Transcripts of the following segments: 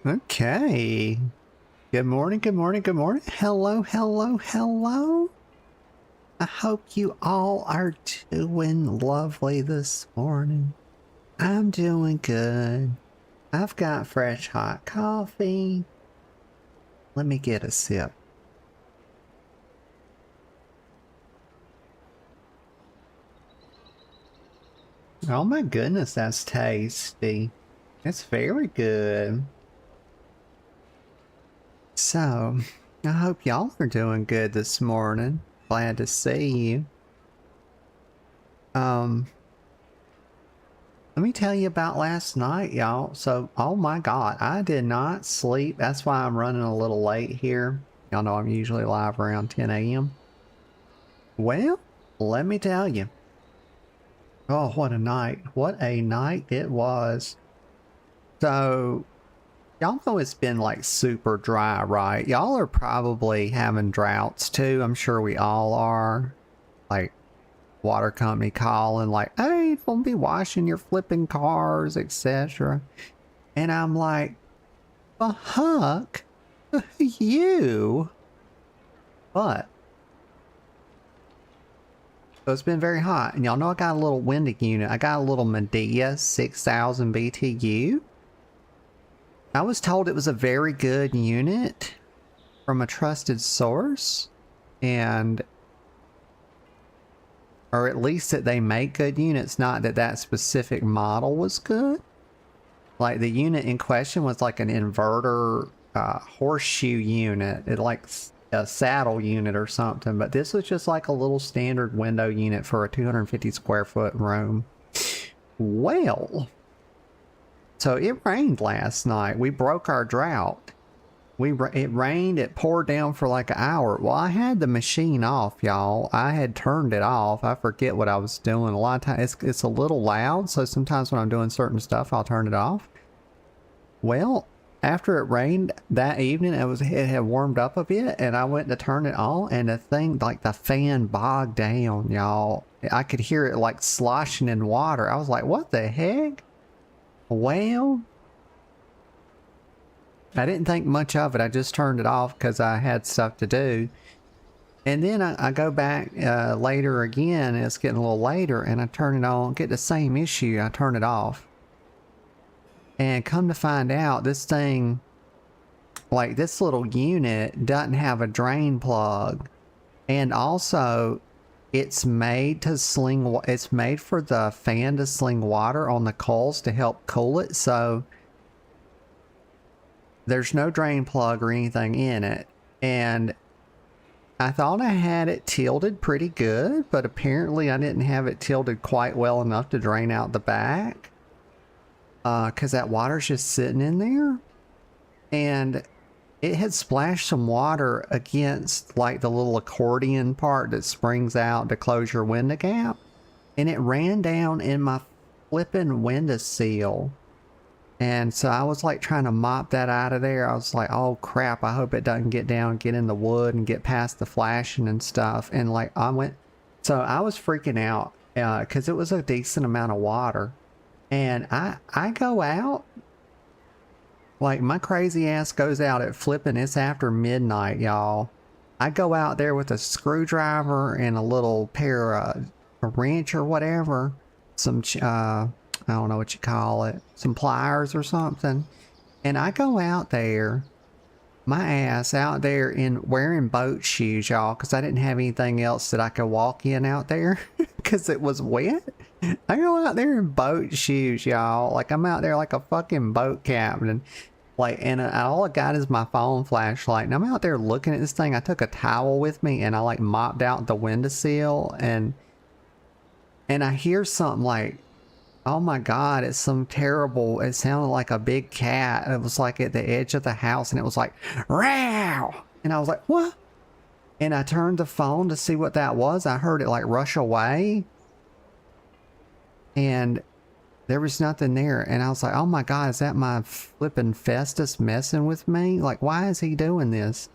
Okay. Good morning, good morning, good morning. Hello, hello, hello. I hope you all are doing lovely this morning. I'm doing good. I've got fresh hot coffee. Let me get a sip. Oh my goodness, that's tasty. It's very good. So, I hope y'all are doing good this morning. Glad to see you. Let me tell you about last night, y'all. So, oh my God, I did not sleep. That's why I'm running a little late here. Y'all know I'm usually live around 10 a.m. Well, let me tell you. Oh, what a night. What a night it was. So, y'all know it's been like super dry, right? Y'all are probably having droughts too. I'm sure we all are. Like, water company calling like, hey, don't be washing your flipping cars, etc. And I'm like, fuck you. But so it's been very hot, and y'all know I got a little window unit. I got a little Medea 6000 BTU. I was told it was a very good unit from a trusted source, and or at least that they make good units, not that that specific model was good. Like the unit in question was like an inverter horseshoe unit. It like a saddle unit or something, but this was just like a little standard window unit for a 250 square foot room. Well, so it rained last night. We broke our drought. It rained, it poured down for like an hour. Well, I had the machine off, y'all. I had turned it off. I forget what I was doing. A lot of times it's a little loud, so sometimes when I'm doing certain stuff, I'll turn it off. Well, after it rained that evening, it had warmed up a bit, and I went to turn it on, and the thing, like the fan bogged down, y'all. I could hear it like sloshing in water. I was like, what the heck? Well, I didn't think much of it. I just turned it off because I had stuff to do. And then I go back later again, and it's getting a little later, and I turn it on, get the same issue, I turn it off. And come to find out, this thing, like this little unit, doesn't have a drain plug. And also, it's made to sling, it's made for the fan to sling water on the coals to help cool it. So there's no drain plug or anything in it. And I thought I had it tilted pretty good, but apparently I didn't have it tilted quite well enough to drain out the back. Because that water's just sitting in there. And it had splashed some water against like the little accordion part that springs out to close your window gap. And it ran down in my flipping window sill. And so I was like trying to mop that out of there. I was like, oh crap, I hope it doesn't get down, get in the wood and get past the flashing and stuff. And like I was freaking out because it was a decent amount of water. And I go out, like my crazy ass goes out at flipping, it's after midnight, y'all. I go out there with a screwdriver and a little pair of a wrench or whatever, some, I don't know what you call it, some pliers or something. And I go out there, my ass out there in wearing boat shoes, y'all, because I didn't have anything else that I could walk in out there because it was wet. I go out there in boat shoes, y'all. Like I'm out there like a fucking boat captain. Like, and all I got is my phone flashlight. And I'm out there looking at this thing. I took a towel with me and I like mopped out the windowsill, and I hear something like, oh my God, it's some terrible, it sounded like a big cat. It was like at the edge of the house, and it was like, row. And I was like, what? And I turned the phone to see what that was. I heard it like rush away. And there was nothing there. And I was like, oh my God, is that my flipping Festus messing with me? Like, why is he doing this?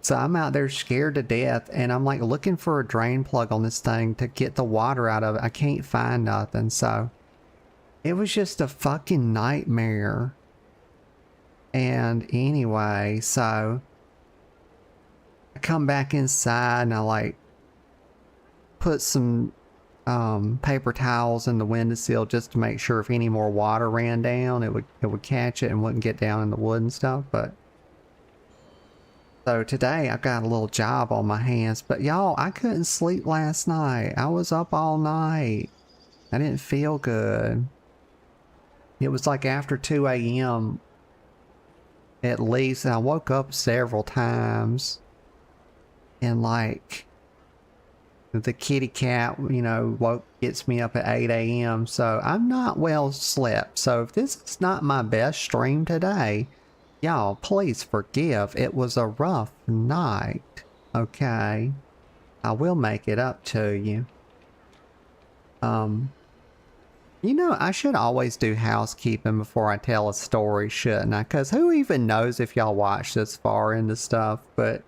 So I'm out there scared to death, and I'm like looking for a drain plug on this thing to get the water out of it. I can't find nothing. So it was just a fucking nightmare. And anyway, so I come back inside and I like put some paper towels in the windowsill just to make sure if any more water ran down, it would catch it and wouldn't get down in the wood and stuff. But so today I got a little job on my hands, but y'all, I couldn't sleep last night. I was up all night. I didn't feel good. It was like after 2 a.m. at least, and I woke up several times. And like the kitty cat, you know, gets me up at 8 a.m. So I'm not well slept. So if this is not my best stream today, y'all, please forgive. It was a rough night. Okay. I will make it up to you. You know, I should always do housekeeping before I tell a story, shouldn't I? Because who even knows if y'all watch this far into stuff? But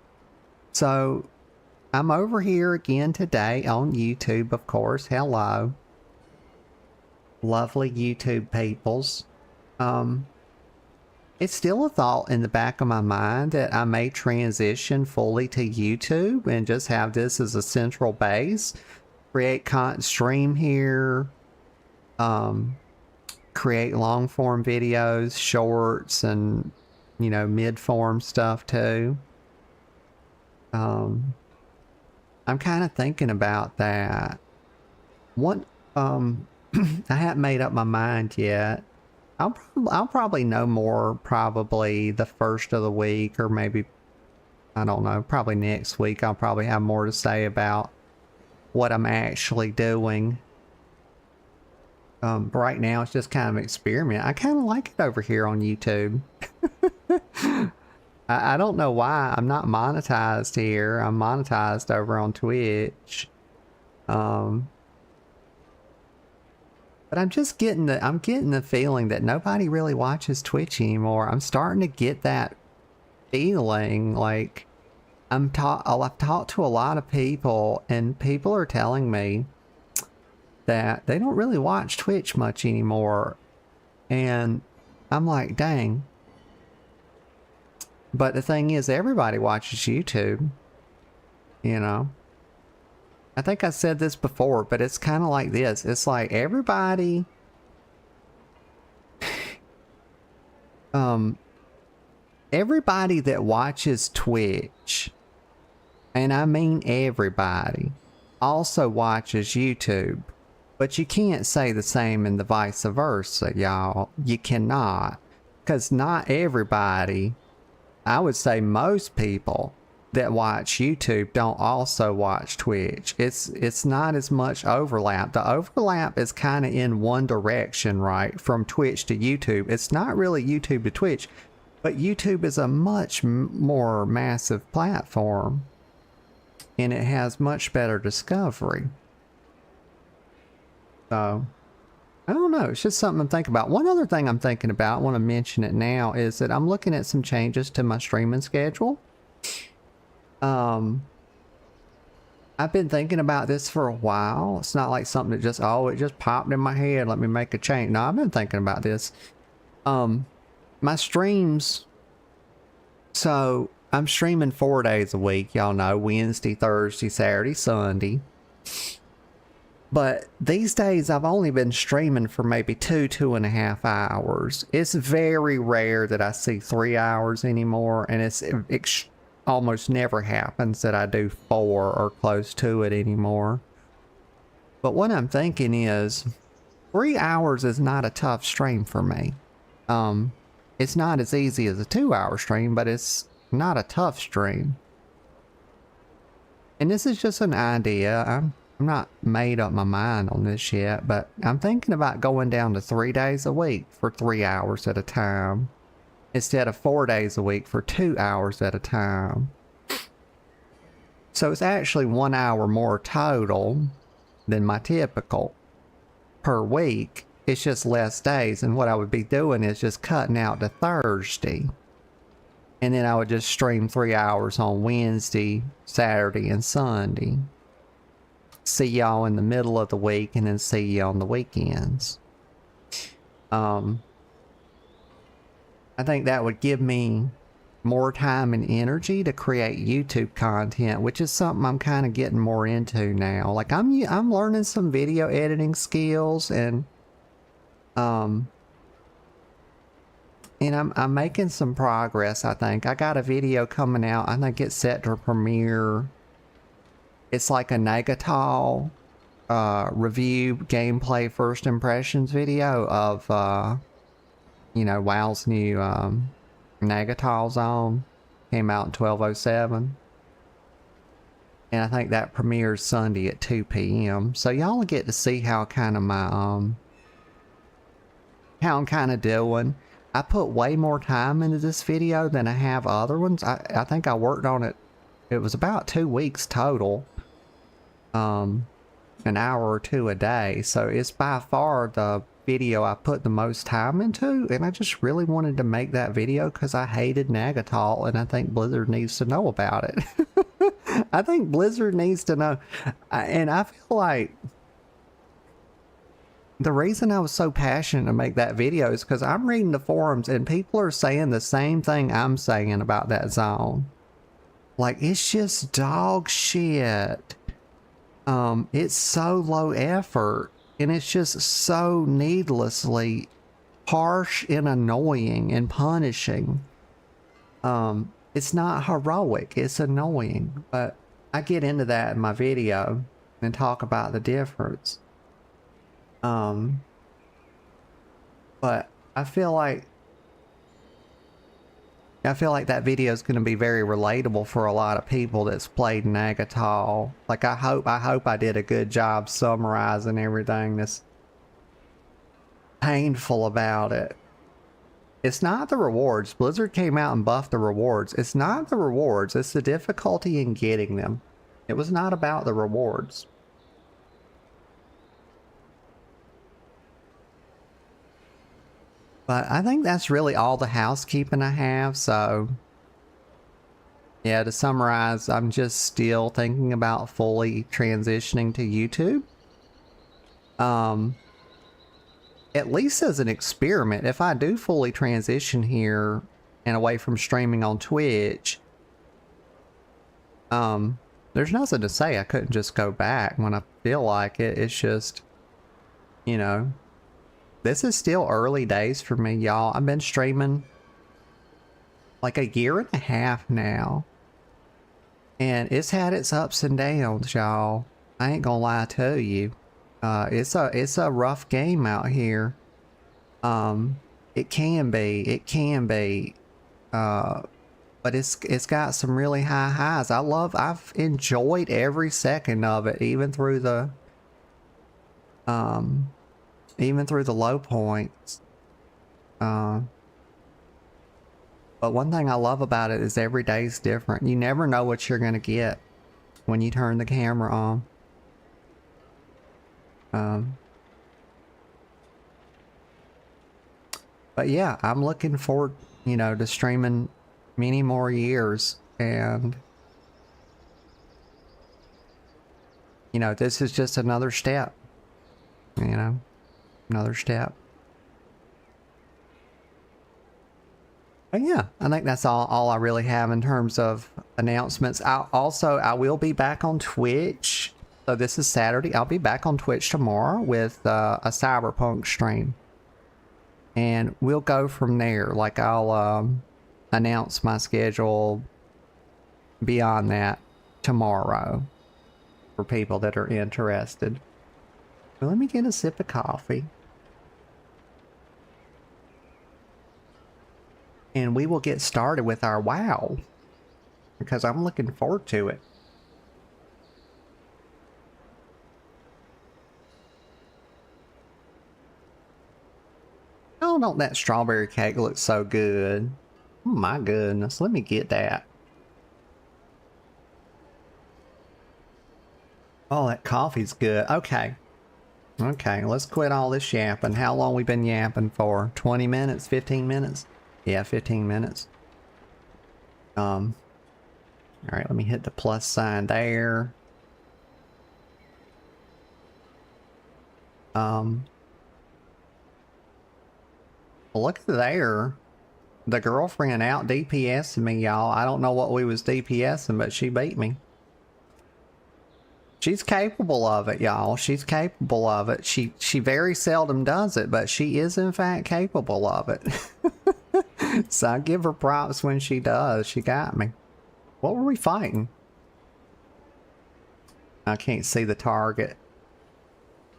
so I'm over here again today on YouTube, of course. Hello. Lovely YouTube peoples. It's still a thought in the back of my mind that I may transition fully to YouTube and just have this as a central base. Create content stream here. Create long form videos, shorts, and, you know, mid form stuff too. I'm kind of thinking about that. What, I haven't made up my mind yet. I'll probably know more probably the first of the week, or maybe, I don't know, probably next week. I'll probably have more to say about what I'm actually doing. Right now it's just kind of an experiment. I kind of like it over here on YouTube. I don't know why I'm not monetized here. I'm monetized over on Twitch. But I'm just getting the feeling that nobody really watches Twitch anymore. I'm starting to get that feeling. Like I've talked to a lot of people, and people are telling me that they don't really watch Twitch much anymore. And I'm like, dang. But the thing is, everybody watches YouTube, you know. I think I said this before, but it's kind of like this. It's like everybody, everybody that watches Twitch, and I mean everybody, also watches YouTube. But you can't say the same and the vice versa, y'all. You cannot. Because not everybody, I would say most people that watch YouTube don't also watch Twitch. It's not as much overlap. The overlap is kind of in one direction, right? From Twitch to YouTube. It's not really YouTube to Twitch, but YouTube is a much more massive platform. And it has much better discovery. So, I don't know. It's just something I'm thinking about. One other thing I'm thinking about, I want to mention it now, is that I'm looking at some changes to my streaming schedule. I've been thinking about this for a while. It's not like something that just, oh, it just popped in my head. Let me make a change. No, I've been thinking about this. My streams. So, I'm streaming 4 days a week. Y'all know, Wednesday, Thursday, Saturday, Sunday. But these days I've only been streaming for maybe 2.5 hours. It's very rare that I see 3 hours anymore, and it's almost never happens that I do 4 or close to it anymore. But what I'm thinking is 3 hours is not a tough stream for me. It's not as easy as a 2-hour stream, but it's not a tough stream. And this is just an idea. I'm not made up my mind on this yet, but I'm thinking about going down to 3 days a week for 3 hours at a time, instead of 4 days a week for 2 hours at a time. So it's actually 1 hour more total than my typical per week. It's just less days, and what I would be doing is just cutting out to Thursday. And then I would just stream 3 hours on Wednesday, Saturday, and Sunday. See y'all in the middle of the week, and then see you on the weekends. I think that would give me more time and energy to create YouTube content, which is something I'm kind of getting more into now. Like I'm learning some video editing skills, um and I'm making some progress. I think I got a video coming out. I think it's set to premiere. It's like a Nagatal review gameplay first impressions video of you know, WoW's new Nagatal zone. Came out in 1207. And I think that premieres Sunday at 2 p.m. So y'all get to see how kind of my how I'm kind of doing. I put way more time into this video than I have other ones. I think I worked on it. It was about 2 weeks total. An hour or two a day. So it's by far the video I put the most time into. And I just really wanted to make that video because I hated Nagatal, and I think Blizzard needs to know about it. I think Blizzard needs to know. And I feel like the reason I was so passionate to make that video is because I'm reading the forums and people are saying the same thing I'm saying about that zone. Like, it's just dog shit. It's so low effort, and it's just so needlessly harsh and annoying and punishing. It's not heroic, it's annoying, but I get into that in my video and talk about the difference. But I feel like that video is going to be very relatable for a lot of people that's played Nagatal. Like, I hope I did a good job summarizing everything that's painful about it. It's not the rewards. Blizzard came out and buffed the rewards. It's not the rewards. It's the difficulty in getting them. It was not about the rewards. But I think that's really all the housekeeping I have. So yeah, to summarize, I'm just still thinking about fully transitioning to YouTube. At least as an experiment, if I do fully transition here and away from streaming on Twitch, there's nothing to say I couldn't just go back when I feel like it. It's just, you know, this is still early days for me, y'all. I've been streaming like a year and a half now, and it's had its ups and downs, y'all. I ain't gonna lie to you. It's a rough game out here. It can be, but it's got some really high highs. I've enjoyed every second of it, even through the low points. But one thing I love about it is every day's different. You never know what you're gonna get when you turn the camera on. But yeah, I'm looking forward, you know, to streaming many more years, and you know, this is just another step, you know, another step. But yeah, I think that's all I really have in terms of announcements. I will be back on Twitch. So this is Saturday. I'll be back on Twitch tomorrow with a Cyberpunk stream. And we'll go from there. Like, I'll announce my schedule beyond that tomorrow for people that are interested. Well, let me get a sip of coffee. And we will get started with our WoW, because I'm looking forward to it. Oh, don't that strawberry cake look so good? Oh my goodness, let me get that. Oh, that coffee's good. Okay. Okay, let's quit all this yapping. How long we been yapping for? 20 minutes? 15 minutes? Yeah, 15 minutes. All right, let me hit the plus sign there. Well, look there. The girlfriend out DPSing me, y'all. I don't know what we was DPSing, but she beat me. She's capable of it, y'all. She's capable of it. She very seldom does it, but she is in fact capable of it. So I give her props when she does. She got me. What were we fighting? I can't see the target.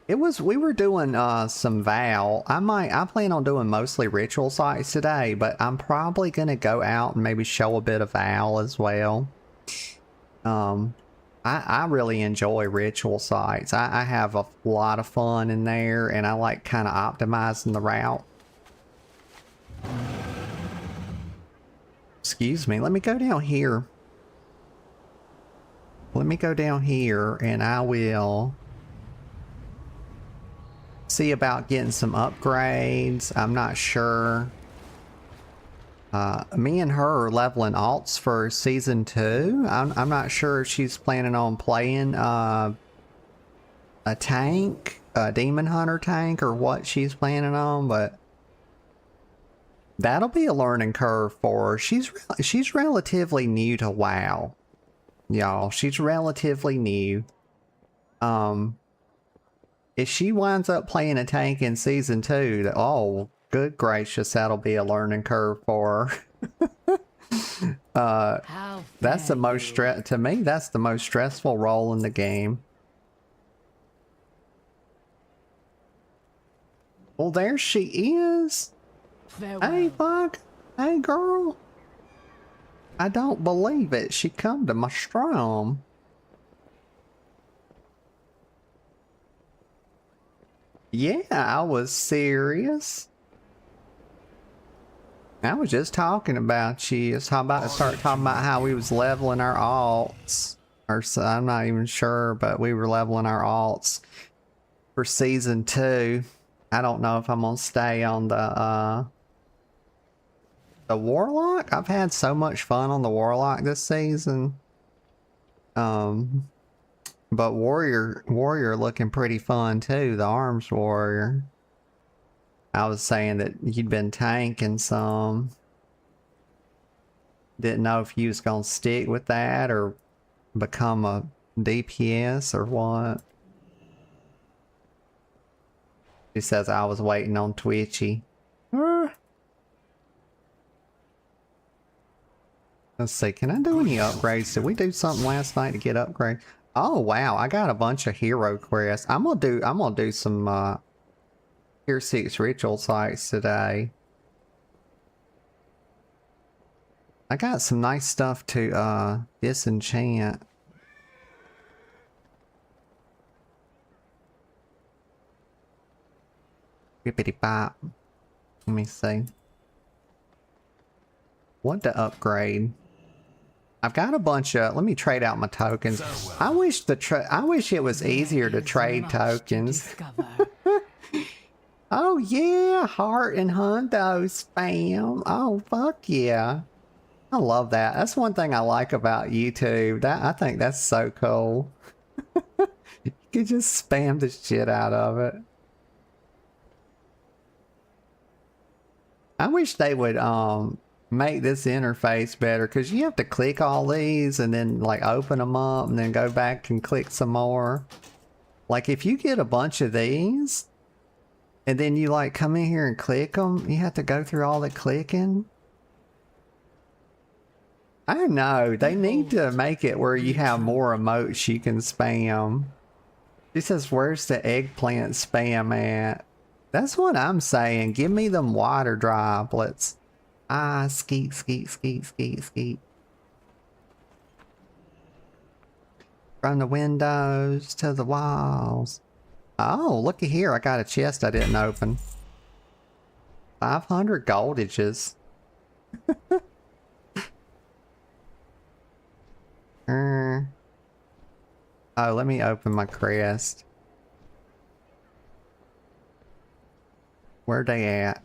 We were doing some Val. I plan on doing mostly ritual sites today, but I'm probably gonna go out and maybe show a bit of Val as well. I really enjoy ritual sites. I have a lot of fun in there, and I like kind of optimizing the route. Excuse me, let me go down here. Let me go down here and I will see about getting some upgrades. I'm not sure. Me and her are leveling alts for season 2. I'm not sure if she's planning on playing a tank, a demon hunter tank, or what she's planning on, but that'll be a learning curve for her. She's relatively new to WoW, y'all. She's relatively new. If she winds up playing a tank in season 2, oh, good gracious, that'll be a learning curve for her. That's the most to me, that's the most stressful role in the game. Well, there she is. Farewell. Hey, bug. Hey, girl. I don't believe it. She come to my strom. Yeah, I was serious. I was just talking about you. So I'm about to start talking about how we was leveling our alts. Or so, I'm not even sure, but we were leveling our alts for season 2. I don't know if I'm gonna stay on the warlock. I've had so much fun on the warlock this season. But warrior looking pretty fun too, the arms warrior. I was saying that you'd been tanking some. Didn't know if you was gonna stick with that or become a DPS or what. She says I was waiting on Twitchy. Let's see, can I do any upgrades? Did we do something last night to get upgrades? Oh wow, I got a bunch of hero quests. I'm gonna do some Tier 6 ritual sites today. I got some nice stuff to disenchant. Bippity bop. Let me see. What to upgrade? I've got a bunch of. Let me trade out my tokens. I wish it was easier to trade tokens. Oh yeah, heart and hundo spam. Oh fuck yeah. I love that. That's one thing I like about YouTube. I think that's so cool. You can just spam the shit out of it. I wish they would make this interface better, because you have to click all these and then like open them up and then go back and click some more. Like if you get a bunch of these and then you like come in here and click them, you have to go through all the clicking. I know, they need to make it where you have more emotes you can spam. She says, where's the eggplant spam at? That's what I'm saying. Give me them water droplets. Ah, skeet, skeet, skeet, skeet, skeet. From the windows to the walls. Oh, looky here. I got a chest I didn't open. 500 goldages. Oh, let me open my crest. Where they at?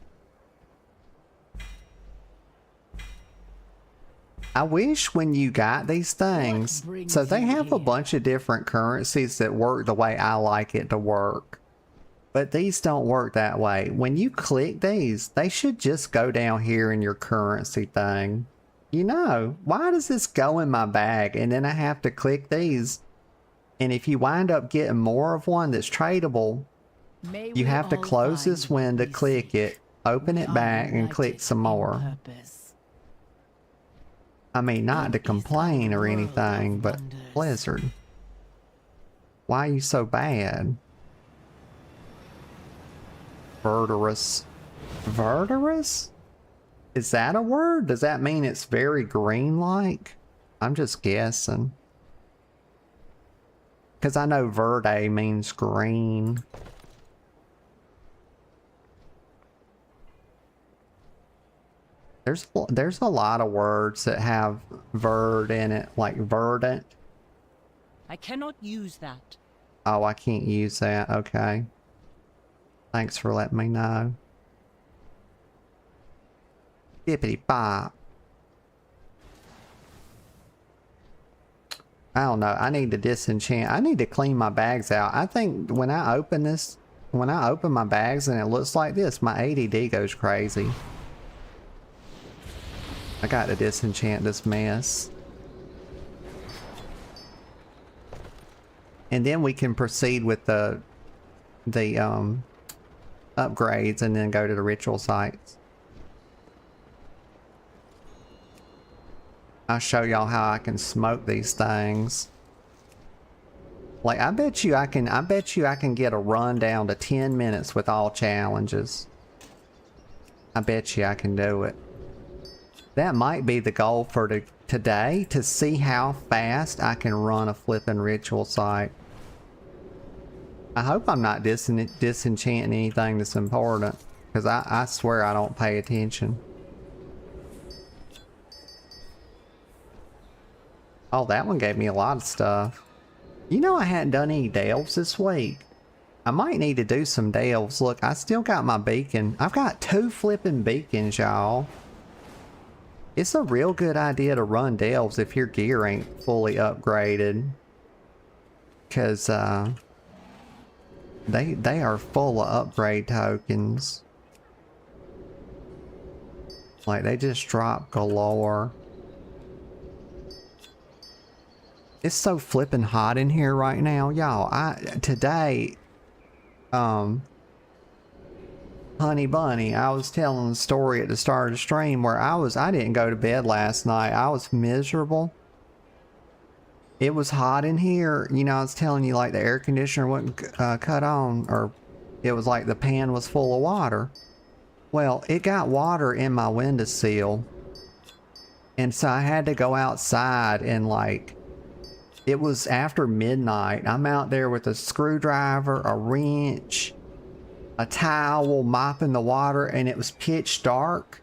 I wish when you got these things, so they have a bunch of different currencies that work the way I like it to work. But these don't work that way. When you click these, they should just go down here in your currency thing. You know, why does this go in my bag and then I have to click these? And if you wind up getting more of one that's tradable, you have to close this window, click it, open it back, and click some more. I mean, not to complain or anything, but Blizzard, why are you so bad? Verdurous. Verdurous? Is that a word? Does that mean it's very green-like? I'm just guessing. Because I know verde means green. There's a lot of words that have verd in it, like verdant. I cannot use that. Oh, I can't use that. Okay. Thanks for letting me know. Bippity bop. I don't know. I need to disenchant. I need to clean my bags out. I think when I open my bags and it looks like this, my ADD goes crazy. I got to disenchant this mess. And then we can proceed with the upgrades and then go to the ritual sites. I'll show y'all how I can smoke these things. Like, I bet you I can get a run down to 10 minutes with all challenges. I bet you I can do it. That might be the goal for today, to see how fast I can run a flipping ritual site. I hope I'm not disenchanting anything that's important, because I swear I don't pay attention. Oh, that one gave me a lot of stuff. You know, I hadn't done any delves this week. I might need to do some delves. Look, I still got my beacon. I've got 2 flipping beacons, y'all. It's a real good idea to run delves if your gear ain't fully upgraded. Because, they are full of upgrade tokens. Like, they just drop galore. It's so flippin' hot in here right now, y'all. Today, Honey Bunny, I was telling the story at the start of the stream where I didn't go to bed last night. I was miserable. It was hot in here. You know, I was telling you, like, the air conditioner wouldn't cut on, or it was like the pan was full of water. Well, it got water in my windowsill. And so I had to go outside and, like, it was after midnight. I'm out there with a screwdriver, a wrench, a towel, mopping the water, and it was pitch dark.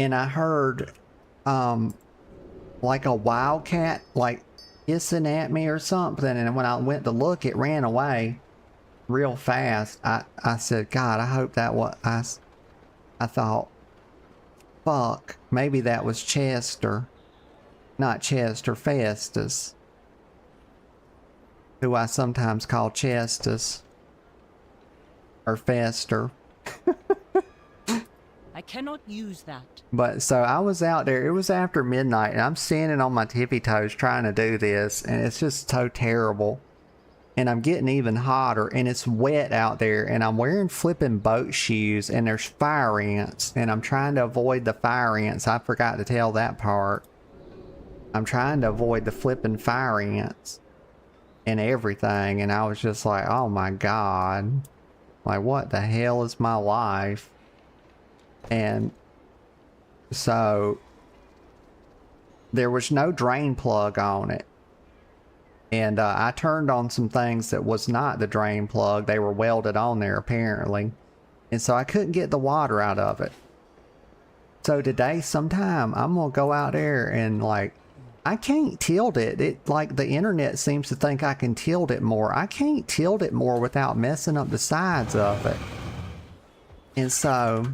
And I heard, like a wildcat, like, hissing at me or something. And when I went to look, it ran away real fast. I said, God, I hope that was... I thought, fuck, maybe that was Chester. Not Chester, Festus. Who I sometimes call Chestus. Or Fester. I cannot use that. But so I was out there, it was after midnight, and I'm standing on my tippy toes trying to do this, and it's just so terrible. And I'm getting even hotter, and it's wet out there, and I'm wearing flipping boat shoes, and there's fire ants, and I'm trying to avoid the fire ants. I forgot to tell that part. I'm trying to avoid the flipping fire ants and everything, and I was just like, oh my God. Like, what the hell is my life? And so there was no drain plug on it. And I turned on some things that was not the drain plug. They were welded on there apparently. And so I couldn't get the water out of it. So today sometime I'm going to go out there and, like, I can't tilt it. It, like, the internet seems to think I can tilt it more. I can't tilt it more without messing up the sides of it. And so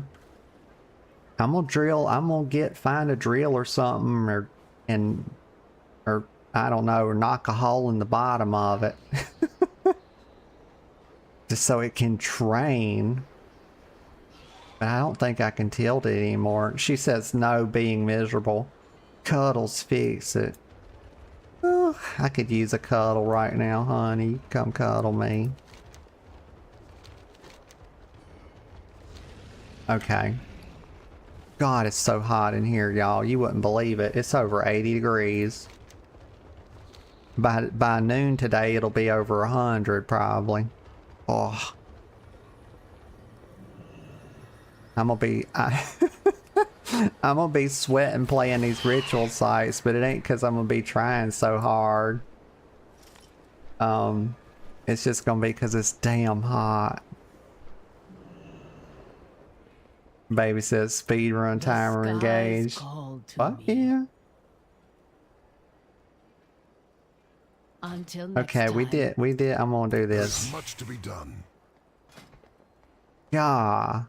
I'm going to drill, I'm going to find a drill or something, or I don't know, or knock a hole in the bottom of it. just so it can train. But I don't think I can tilt it anymore. She says no, being miserable. Cuddles fix it. Oh, I could use a cuddle right now, honey. Come cuddle me. Okay. God, it's so hot in here, y'all. You wouldn't believe it. It's over 80 degrees. By noon today, it'll be over 100 probably. Oh. I'm gonna be sweating playing these ritual sites, but it ain't because I'm gonna be trying so hard. It's just gonna be because it's damn hot. Baby says speedrun timer engaged. Fuck yeah. Until next Okay, time. we did. I'm gonna do this. There's much to be done. Yeah.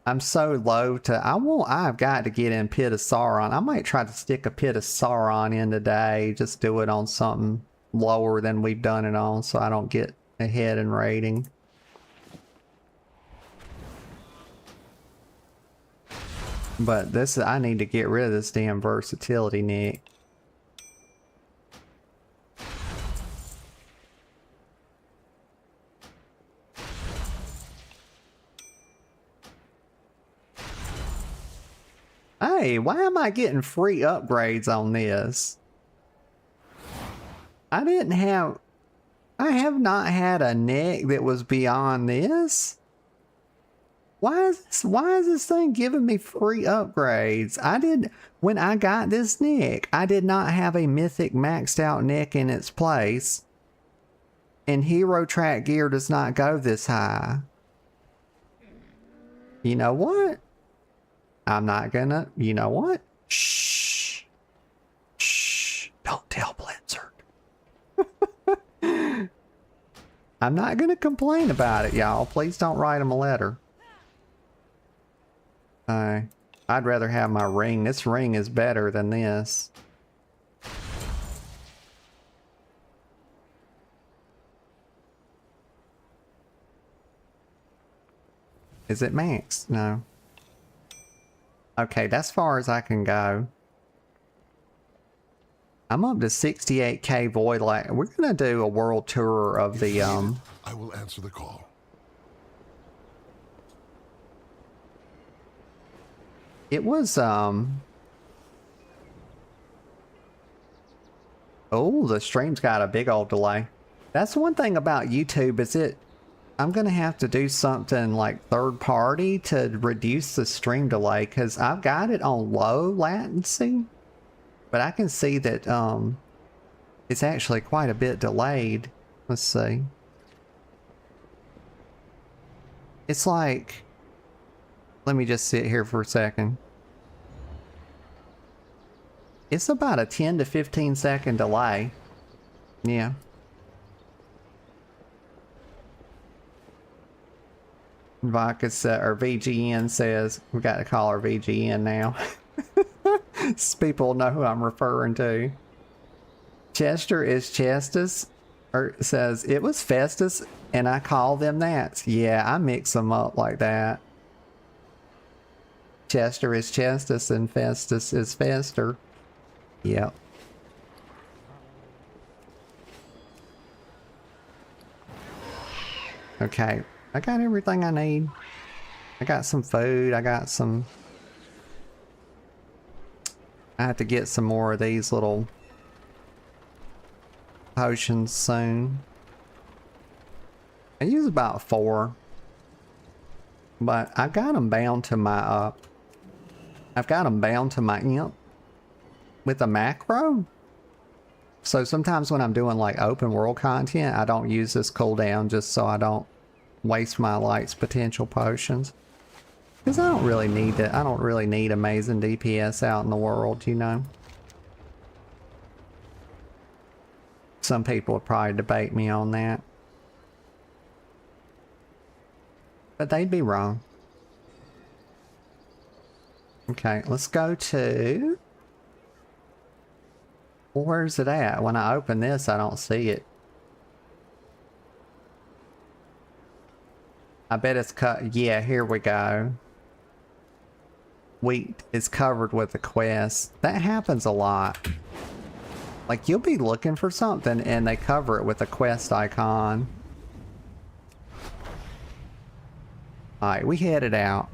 I'm so low to I've got to get in Pit of Sauron. I might try to stick a Pit of Sauron in today. Just do it on something lower than we've done it on so I don't get ahead in rating. But this, I need to get rid of this damn versatility, Nick. Hey, why am I getting free upgrades on this? I have not had a neck that was beyond this. Why is this thing giving me free upgrades? When I got this neck, I did not have a mythic maxed out neck in its place. And Hero Track gear does not go this high. You know what? I'm not gonna, you know what? Shh. Shh. Don't tell Blizzard. I'm not gonna complain about it, y'all. Please don't write him a letter. I'd rather have my ring. This ring is better than this. Is it max? No. Okay, that's as far as I can go. I'm up to 68k void light. We're gonna do a world tour of the I will answer the call. It was oh, the stream's got a big old delay. That's one thing about YouTube is I'm gonna have to do something like third party to reduce the stream delay because I've got it on low latency, but I can see that it's actually quite a bit delayed. Let's see. It's like, let me just sit here for a second. It's about a 10 to 15 second delay. Yeah. Vodka or VGN says, we got to call her VGN now. So people know who I'm referring to. Chester is Chestus, or says, it was Festus, and I call them that. Yeah, I mix them up like that. Chester is Chestus, and Festus is Fester. Yep. Okay, I got everything I need. I got some food, I have to get some more of these little potions soon. I use about 4. But I got them bound to my, I've got them bound to my imp with a macro. So sometimes when I'm doing like open world content, I don't use this cooldown just so I don't waste my light's potential potions. Because I don't really need that. I don't really need amazing DPS out in the world, you know. Some people would probably debate me on that. But they'd be wrong. Okay, let's go to... Well, where's it at? When I open this, I don't see it. I bet it's cut. Yeah, here we go. Wheat is covered with a quest. That happens a lot. Like, you'll be looking for something and they cover it with a quest icon. Alright, we headed out.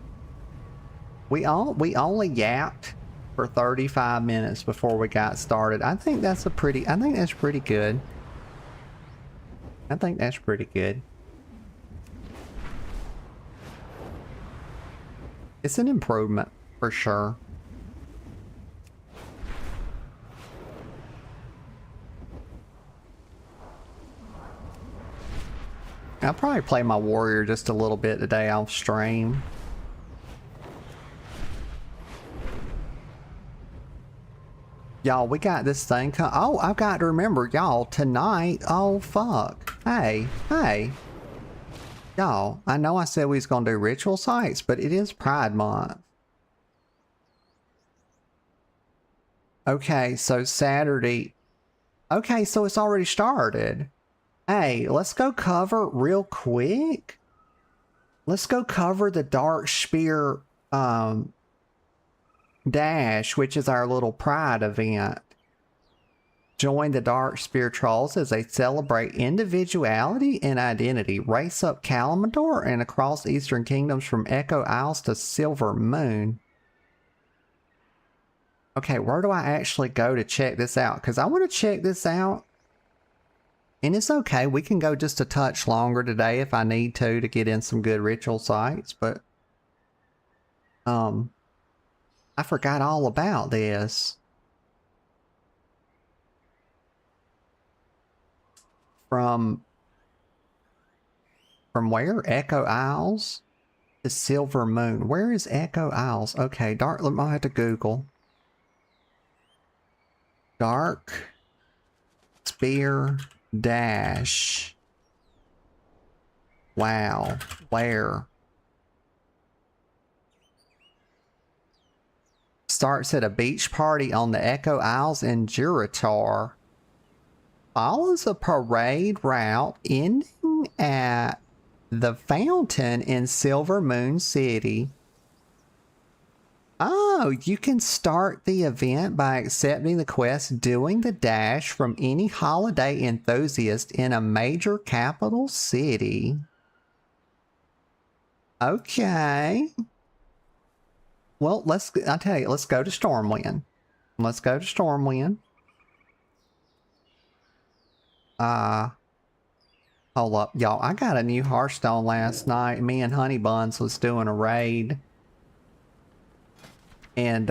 We only yapped for 35 minutes before we got started. I think that's pretty good. I think that's pretty good. It's an improvement for sure. I'll probably play my warrior just a little bit today off stream. Y'all, we got this thing. Oh, I've got to remember, y'all, tonight. Oh, fuck. Hey. Y'all, I know I said we was going to do ritual sites, but it is Pride Month. Okay, so Saturday. Okay, so it's already started. Hey, let's go cover real quick. Let's go cover the Dark Spear Dash, which is our little Pride event. Join the Dark Spear Trolls as they celebrate individuality and identity. Race up Kalimdor and across Eastern Kingdoms from Echo Isles to Silver Moon. Okay, where do I actually go to check this out? Because I want to check this out. And it's okay, we can go just a touch longer today if I need to get in some good ritual sites, but I forgot all about this. From where? Echo Isles to Silver Moon. Where is Echo Isles? Okay, I might have to Google. Dark Spear Dash. Wow. Where? Starts at a beach party on the Echo Isles in Juratar. Follows a parade route ending at the fountain in Silver Moon City. Oh, you can start the event by accepting the quest Doing the Dash from any holiday enthusiast in a major capital city. Okay. Well, I'll tell you, let's go to Stormwind. Let's go to Stormwind. Hold up, y'all. I got a new Hearthstone last night. Me and Honey Buns was doing a raid. And,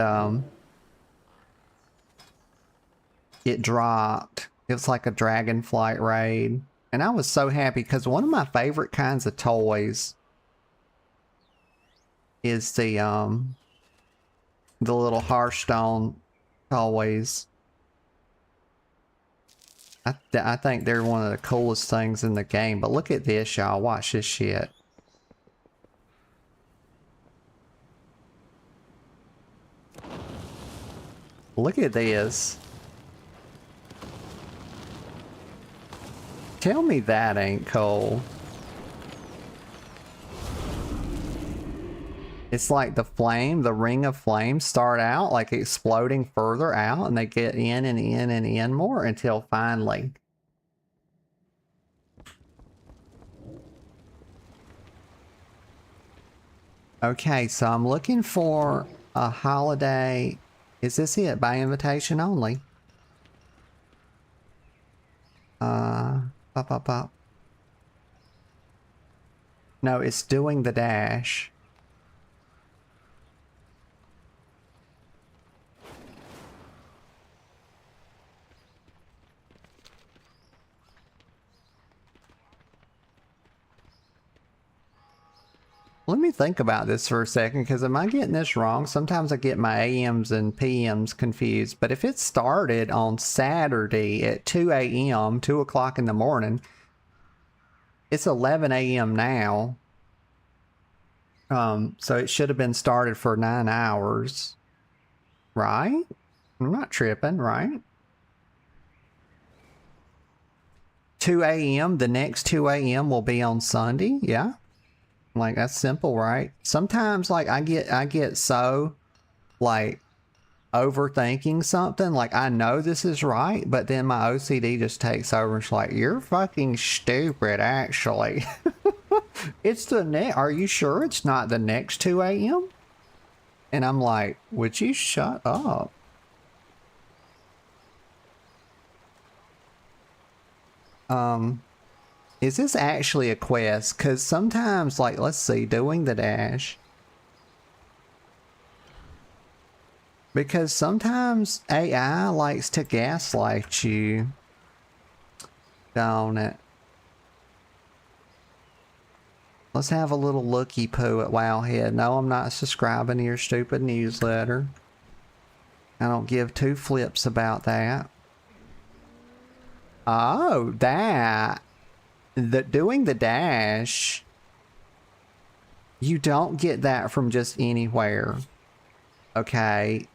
it dropped. It was like a Dragonflight raid. And I was so happy because one of my favorite kinds of toys is the little Hearthstone toys. I think they're one of the coolest things in the game. But look at this, y'all. Watch this shit. Look at this. Tell me that ain't cool. It's like the ring of flame start out like exploding further out and they get in and in and in more until finally. Okay, so I'm looking for a holiday. Is this it? By invitation only? Pop. No, it's Doing the Dash. Let me think about this for a second, because am I getting this wrong? Sometimes I get my AMs and PMs confused, but if it started on Saturday at 2 a.m., 2 o'clock in the morning, it's 11 a.m. now. So it should have been started for 9 hours, right? I'm not tripping, right? 2 a.m., the next 2 a.m. will be on Sunday, yeah? Like, that's simple, right? Sometimes, like, I get so, like, overthinking something. Like, I know this is right, but then my OCD just takes over. It's like, you're fucking stupid, actually. It's the are you sure it's not the next 2 a.m.? And I'm like, would you shut up? Is this actually a quest? Because sometimes, like, let's see, doing the dash. Because sometimes AI likes to gaslight you. Don't it? Let's have a little looky poo at Wowhead. No, I'm not subscribing to your stupid newsletter. I don't give two flips about that. Oh, that. Doing the dash. You don't get that from just anywhere. Okay.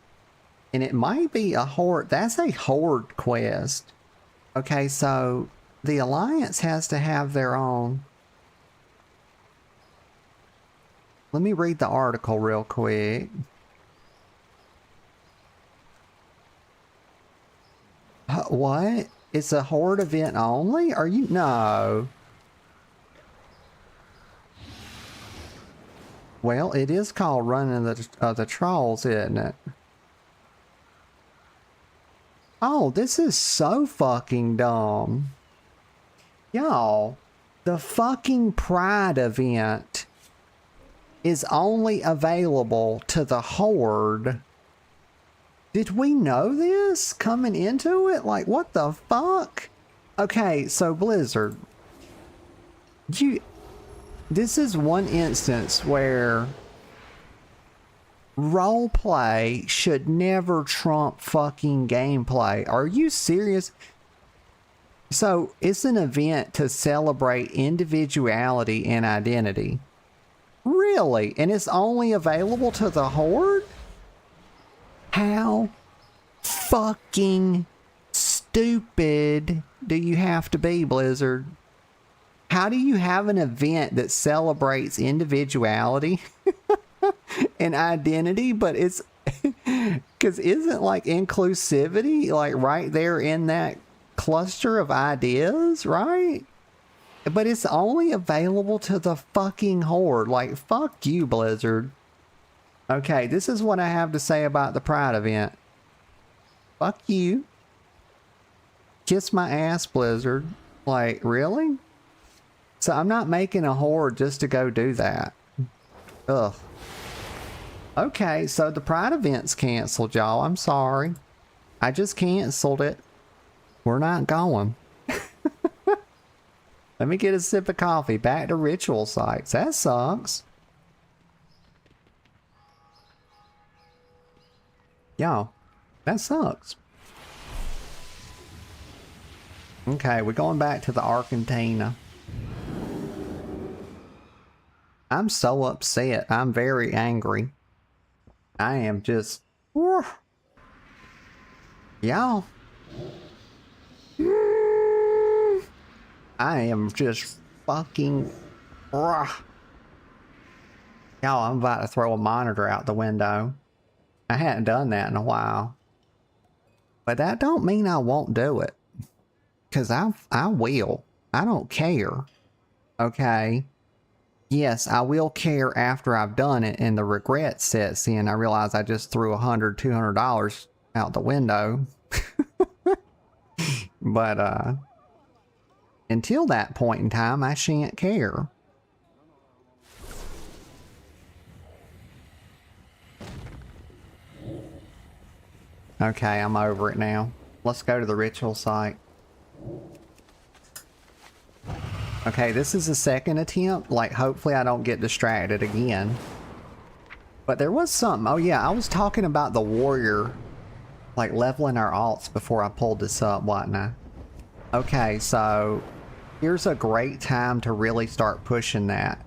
And it might be a horde. That's a horde quest. Okay, so the Alliance has to have their own. Let me read the article real quick. What? It's a horde event only? Are you? No. Well, it is called Running the Trolls, isn't it? Oh, this is so fucking dumb. Y'all, the fucking Pride event is only available to the Horde. Did we know this coming into it? Like, what the fuck? Okay, so Blizzard, this is one instance where roleplay should never trump fucking gameplay. Are you serious? So it's an event to celebrate individuality and identity. Really? And it's only available to the Horde? How fucking stupid do you have to be, Blizzard? How do you have an event that celebrates individuality and identity, but it's because isn't like inclusivity like right there in that cluster of ideas, right? But it's only available to the fucking Horde. Like, fuck you, Blizzard. Okay, this is what I have to say about the Pride event. Fuck you. Kiss my ass, Blizzard. Like, really? So I'm not making a Horde just to go do that. Ugh. Okay, so the Pride event's canceled, y'all. I'm sorry. I just canceled it. We're not going. Let me get a sip of coffee. Back to ritual sites. That sucks. Y'all, that sucks. Okay, we're going back to the Argentina. I'm so upset. I'm very angry. I am just... Y'all. I am just fucking... Y'all, I'm about to throw a monitor out the window. I hadn't done that in a while. But that don't mean I won't do it. Because I will. I don't care. Okay? Yes, I will care after I've done it and the regret sets in. I realize I just threw $100, $200 out the window. But, until that point in time, I shan't care. Okay, I'm over it now. Let's go to the ritual site. Okay, this is the second attempt. Like, hopefully I don't get distracted again. But there was something. Oh yeah, I was talking about the warrior, like leveling our alts before I pulled this up, wasn't I? Okay, so here's a great time to really start pushing that.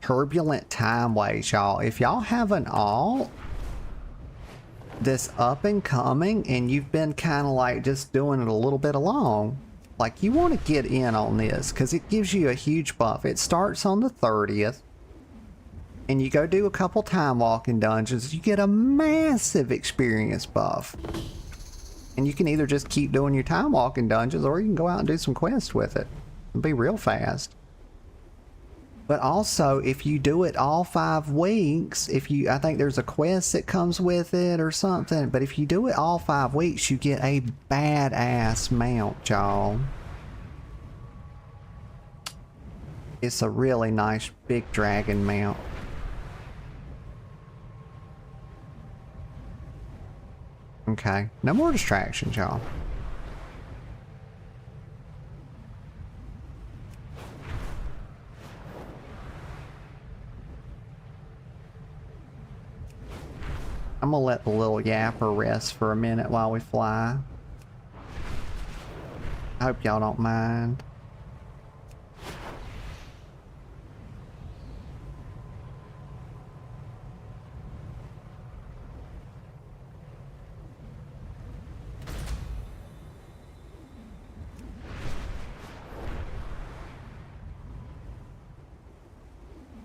Turbulent Time Ways, y'all. If y'all have an alt that's up and coming and you've been kind of like just doing it a little bit along, like you want to get in on this because it gives you a huge buff. It starts on the 30th. and you go do a couple time walking dungeons, you get a massive experience buff. And you can either just keep doing your time walking dungeons, or you can go out and do some quests with it. It'll be real fast. But also, if you do it all 5 weeks, I think there's a quest that comes with it or something, but if you do it all 5 weeks, you get a badass mount, y'all. It's a really nice big dragon mount. Okay, no more distractions, y'all. I'm gonna let the little yapper rest for a minute while we fly. I hope y'all don't mind.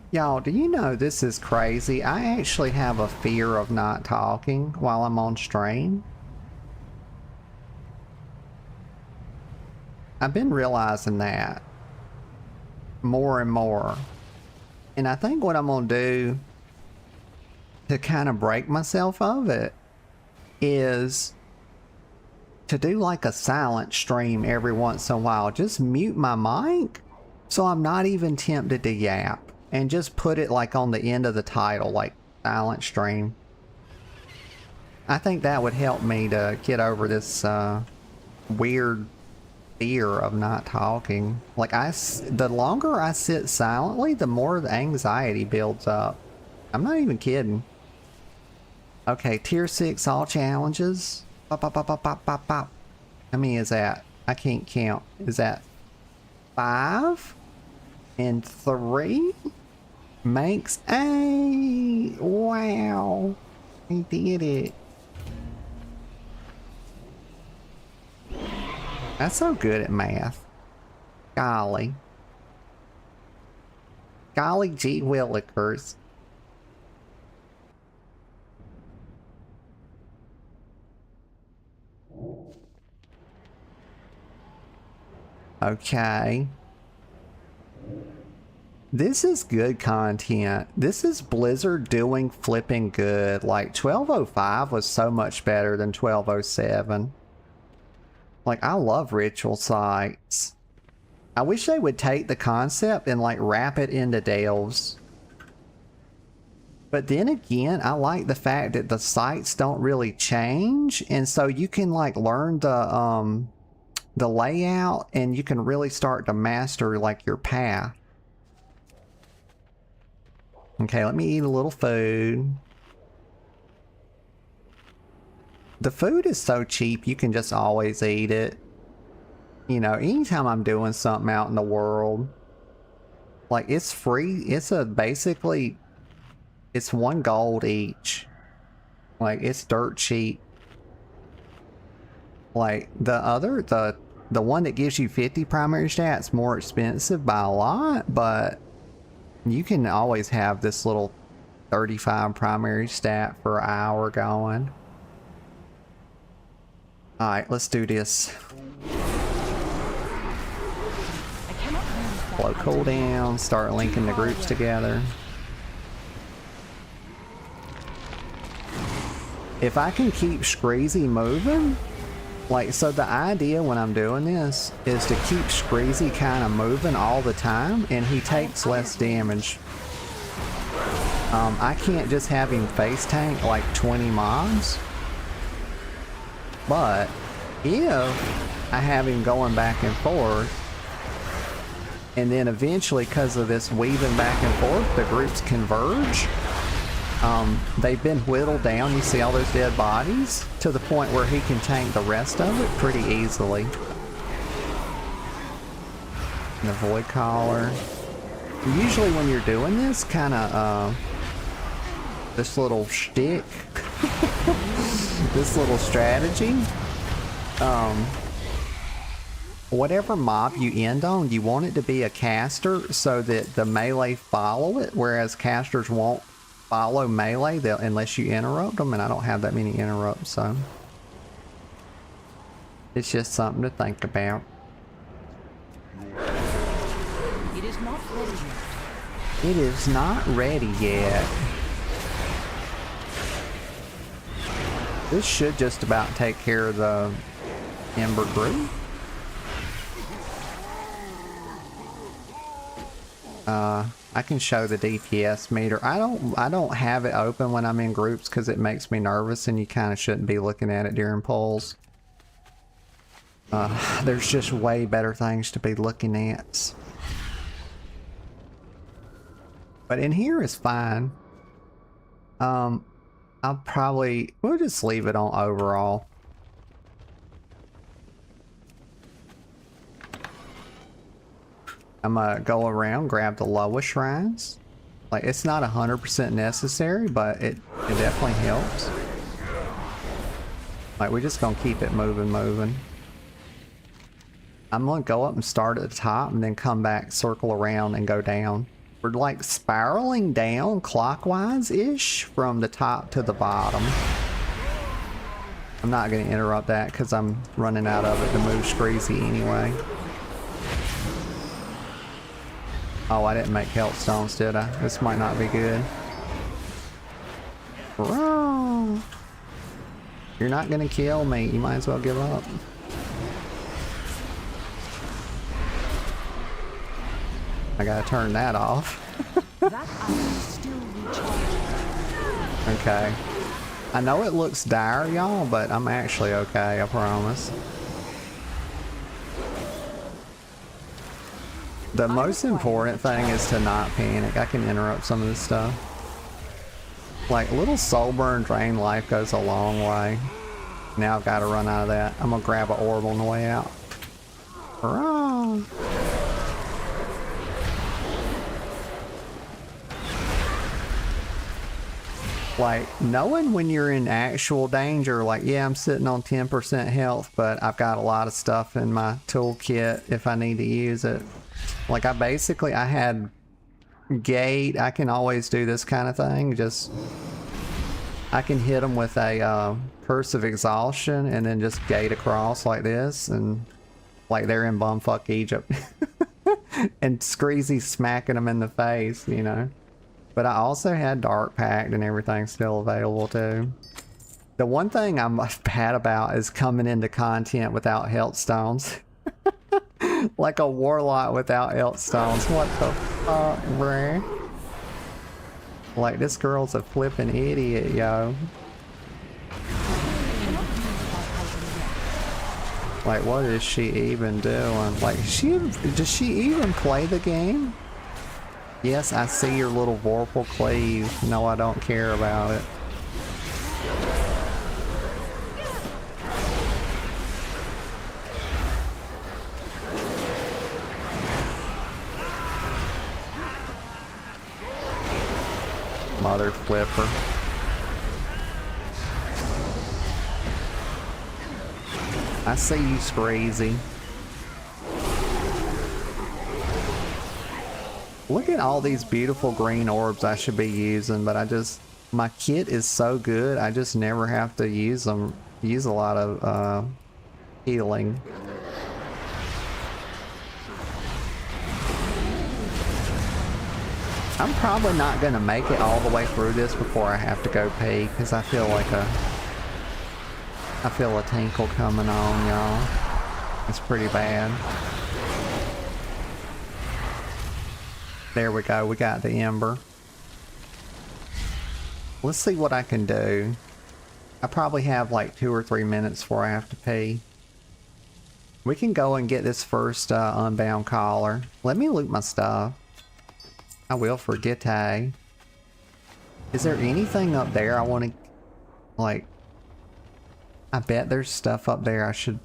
Y'all, do you know this is crazy? I actually have a fear of not talking while I'm on stream. I've been realizing that more and more. And I think what I'm gonna do to kind of break myself of it is to do like a silent stream every once in a while. Just mute my mic so I'm not even tempted to yap. And just put it like on the end of the title, like silent stream. I think that would help me to get over this weird fear of not talking. Like the longer I sit silently, the more the anxiety builds up. I'm not even kidding. Okay, tier 6 all challenges. Pop, pop, pop, pop, pop, pop, pop. How many is that? I can't count. Is that 5? And 3 makes 8. Wow, he did it. That's so good at math. Golly. Golly gee willikers. Okay. This is good content. This is Blizzard doing flipping good. Like 1205 was so much better than 1207. Like, I love ritual sites. I wish they would take the concept and like wrap it into delves. But then again, I like the fact that the sites don't really change, and so you can like learn the layout, and you can really start to master like your path. Okay, let me eat a little food. The food is so cheap, you can just always eat it. You know, anytime I'm doing something out in the world, like it's free. It's basically, it's 1 gold each. Like, it's dirt cheap. Like the one that gives you 50 primary stats more expensive by a lot, but you can always have this little 35 primary stat for an hour going. Alright, let's do this. Slow cooldown, start linking the groups together. If I can keep Screezy moving, like, so the idea when I'm doing this is to keep Screezy kind of moving all the time, and he takes less damage. I can't just have him face tank like 20 mobs, but if I have him going back and forth, and then eventually, because of this weaving back and forth, the groups converge. They've been whittled down, you see all those dead bodies, to the point where he can tank the rest of it pretty easily. And the Void Collar. Usually when you're doing this kind of, this little shtick, this little strategy, whatever mob you end on, you want it to be a caster so that the melee follow it, whereas casters won't follow melee unless you interrupt them, and I don't have that many interrupts, so it's just something to think about. It is not ready yet. It is not ready yet. This should just about take care of the Ember group. I can show the DPS meter. I don't have it open when I'm in groups because it makes me nervous, and you kind of shouldn't be looking at it during polls. There's just way better things to be looking at. But in here is fine. We'll just leave it on overall. I'm gonna go around, grab the lowest shrines. Like, it's not 100% necessary, but it definitely helps. Like, we're just gonna keep it moving. I'm gonna go up and start at the top and then come back, circle around, and go down. We're like spiraling down clockwise-ish from the top to the bottom. I'm not gonna interrupt that because I'm running out of it to move Screezy anyway. Oh, I didn't make health stones, did I? This might not be good. Whoa. You're not gonna kill me. You might as well give up. I gotta turn that off. That item is still recharging. Okay. I know it looks dire, y'all, but I'm actually okay, I promise. The most important thing is to not panic. I can interrupt some of this stuff. Like, a little soul burn drain life goes a long way. Now I've got to run out of that. I'm gonna grab an orb on the way out. Hurrah! Like, knowing when you're in actual danger, like, yeah, I'm sitting on 10% health, but I've got a lot of stuff in my toolkit if I need to use it. Like, I had gate. I can always do this kind of thing. Just, I can hit them with a Curse of Exhaustion and then just gate across like this, and like they're in bumfuck Egypt. And Screezy smacking them in the face, you know. But I also had Dark Pact and everything still available too. The one thing I'm bad about is coming into content without health stones. Like a warlock without health stones. What the fuck, bruh? Like, this girl's a flippin' idiot, yo. Like, what is she even doing? Like, does she even play the game? Yes, I see your little Vorpal cleave. No, I don't care about it. Mother flipper. I see you, Screezy. Look at all these beautiful green orbs I should be using, but my kit is so good, I just never have to use them. Use a lot of healing. I'm probably not gonna make it all the way through this before I have to go pee, because I feel a tinkle coming on, y'all. It's pretty bad. There we go, we got the Ember. Let's see what I can do. I probably have like 2 or 3 minutes before I have to pee. We can go and get this first Unbound collar. Let me loot my stuff. I will forget to. Is there anything up there I want to, like, I bet there's stuff up there I should.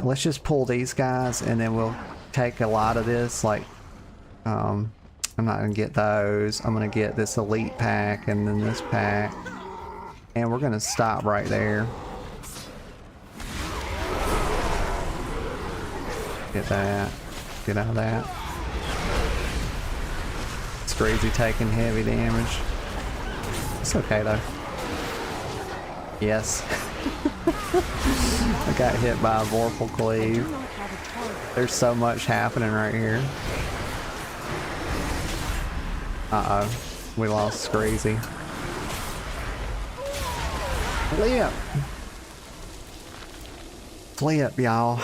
Let's just pull these guys and then we'll take a lot of this, like, I'm not gonna get those. I'm gonna get this elite pack and then this pack. And we're gonna stop right there. Get that. Get out of that. Screezy taking heavy damage. It's okay though. Yes. I got hit by a Vorpal I do Cleave. not have a target. There's so much happening right here. Uh-oh. We lost Screezy. Flip! Flip, y'all.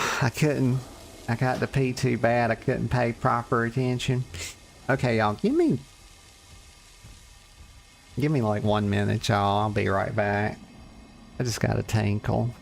I got the P too bad. I couldn't pay proper attention. Okay, y'all, give me like 1 minute, y'all. I'll be right back. I just got a tinkle.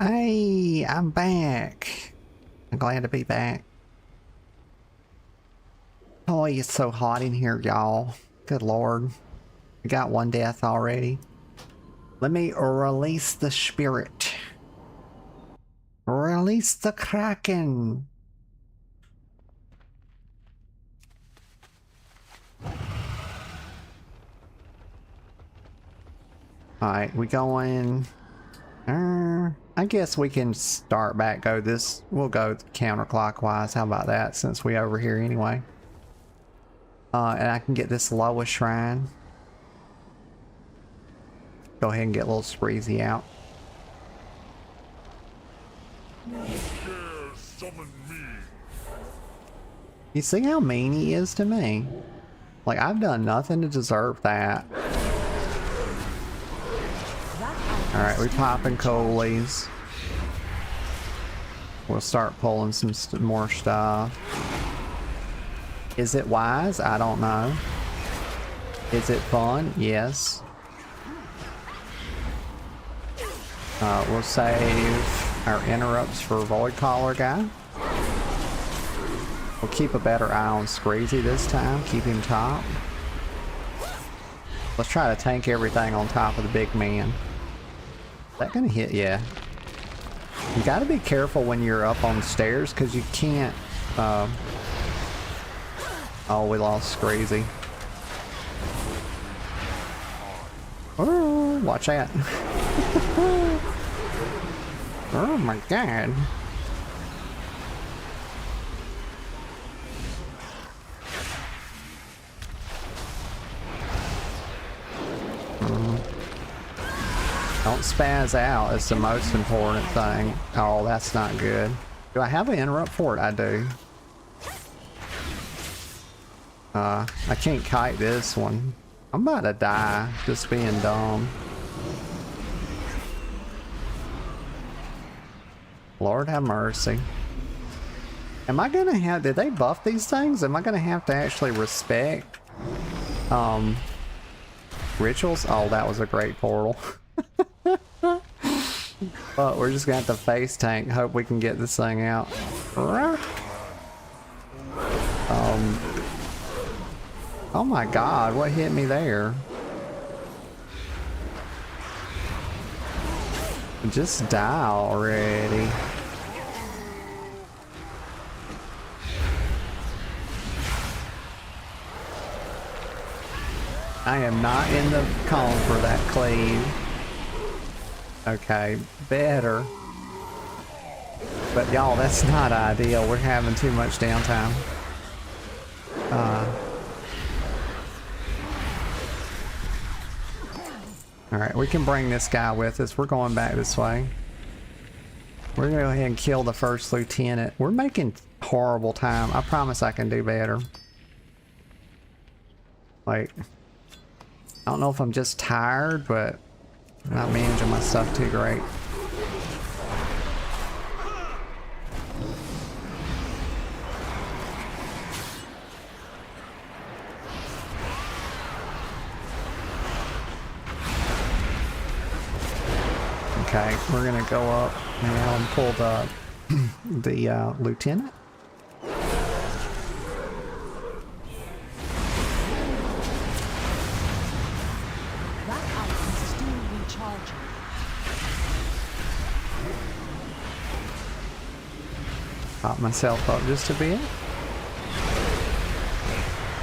Hey, I'm back. I'm glad to be back. Oh, it's so hot in here, y'all. Good lord. We got one death already. Let me release the spirit. Release the Kraken. Alright, we going... I guess we can start back, we'll go counterclockwise. How about that, since we over here anyway? And I can get this lowest shrine. Go ahead and get little Spreezy out. You see how mean he is to me? Like, I've done nothing to deserve that. Alright, we popping coolies. We'll start pulling some more stuff. Is it wise? I don't know. Is it fun? Yes. We'll save our interrupts for Void Caller guy. We'll keep a better eye on Screezy this time. Keep him top. Let's try to tank everything on top of the big man. Is that gonna hit? Yeah. You gotta be careful when you're up on stairs because you can't... oh, we lost Screezy. Oh, watch that. Oh my god. Don't spaz out, it's the most important thing. Oh, that's not good. Do I have an interrupt for it? I do. I can't kite this one. I'm about to die, just being dumb. Lord have mercy. Am I gonna have, did they buff these things? Am I gonna have to actually respect rituals? Oh, that was a great portal. But we're just gonna have to face tank, hope we can get this thing out. Oh my god, what hit me there? Just die already. I am not in the cone for that cleave. Okay, better. But y'all, that's not ideal. We're having too much downtime. Alright, we can bring this guy with us. We're going back this way. We're gonna go ahead and kill the first lieutenant. We're making horrible time. I promise I can do better. Like, I don't know if I'm just tired, but I'm not managing my stuff too great. Okay, we're gonna go up now and pull the lieutenant. That item is still recharging. Pop myself up just a bit.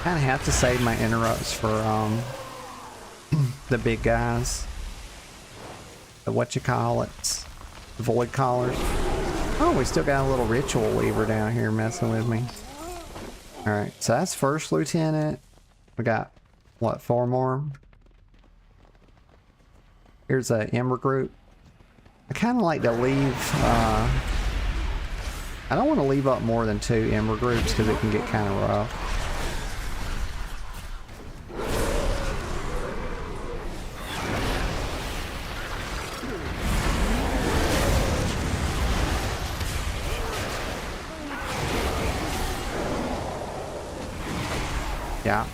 Kinda have to save my interrupts for the big guys. The whatchamacallits. The void callers. Oh, we still got a little ritual weaver down here messing with me. Alright, so that's first lieutenant. We got, what, 4 more? Here's a Ember group. I kind of like to leave, I don't want to leave up more than 2 Ember groups because it can get kind of rough.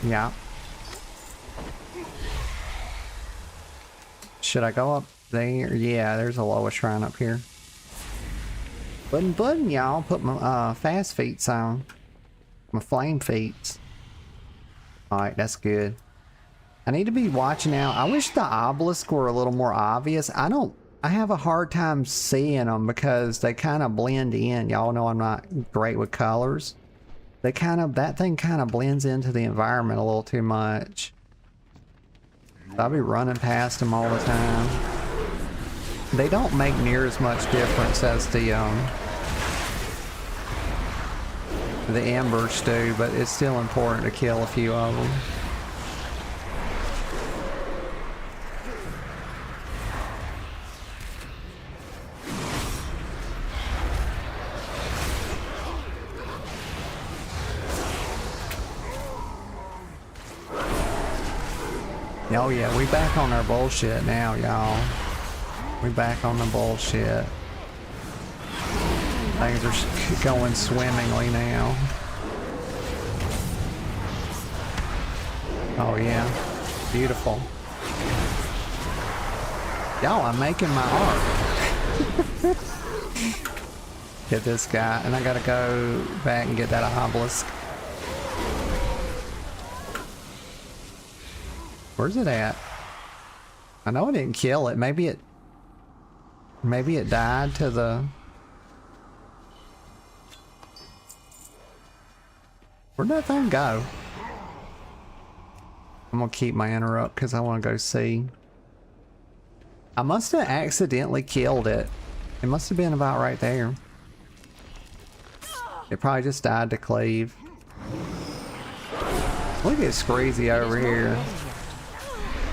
Yeah. Should I go up there? Yeah, there's a lowest shrine up here. Button, y'all. Put my fast feet on. My flame feet. Alright, that's good. I need to be watching out. I wish the obelisk were a little more obvious. I have a hard time seeing them because they kind of blend in. Y'all know I'm not great with colors. That thing kind of blends into the environment a little too much. I'll be running past them all the time. They don't make near as much difference as the embers do, but it's still important to kill a few of them. Oh yeah, we back on our bullshit now, y'all. We back on the bullshit. Things are going swimmingly now. Oh yeah, beautiful. Y'all, I'm making my art. Get this guy, and I gotta go back and get that obelisk. Where's it at? I know I didn't kill it. Maybe it died to the... Where'd that thing go? I'm gonna keep my interrupt because I want to go see. I must have accidentally killed it. It must have been about right there. It probably just died to cleave. Look at Screezy over here.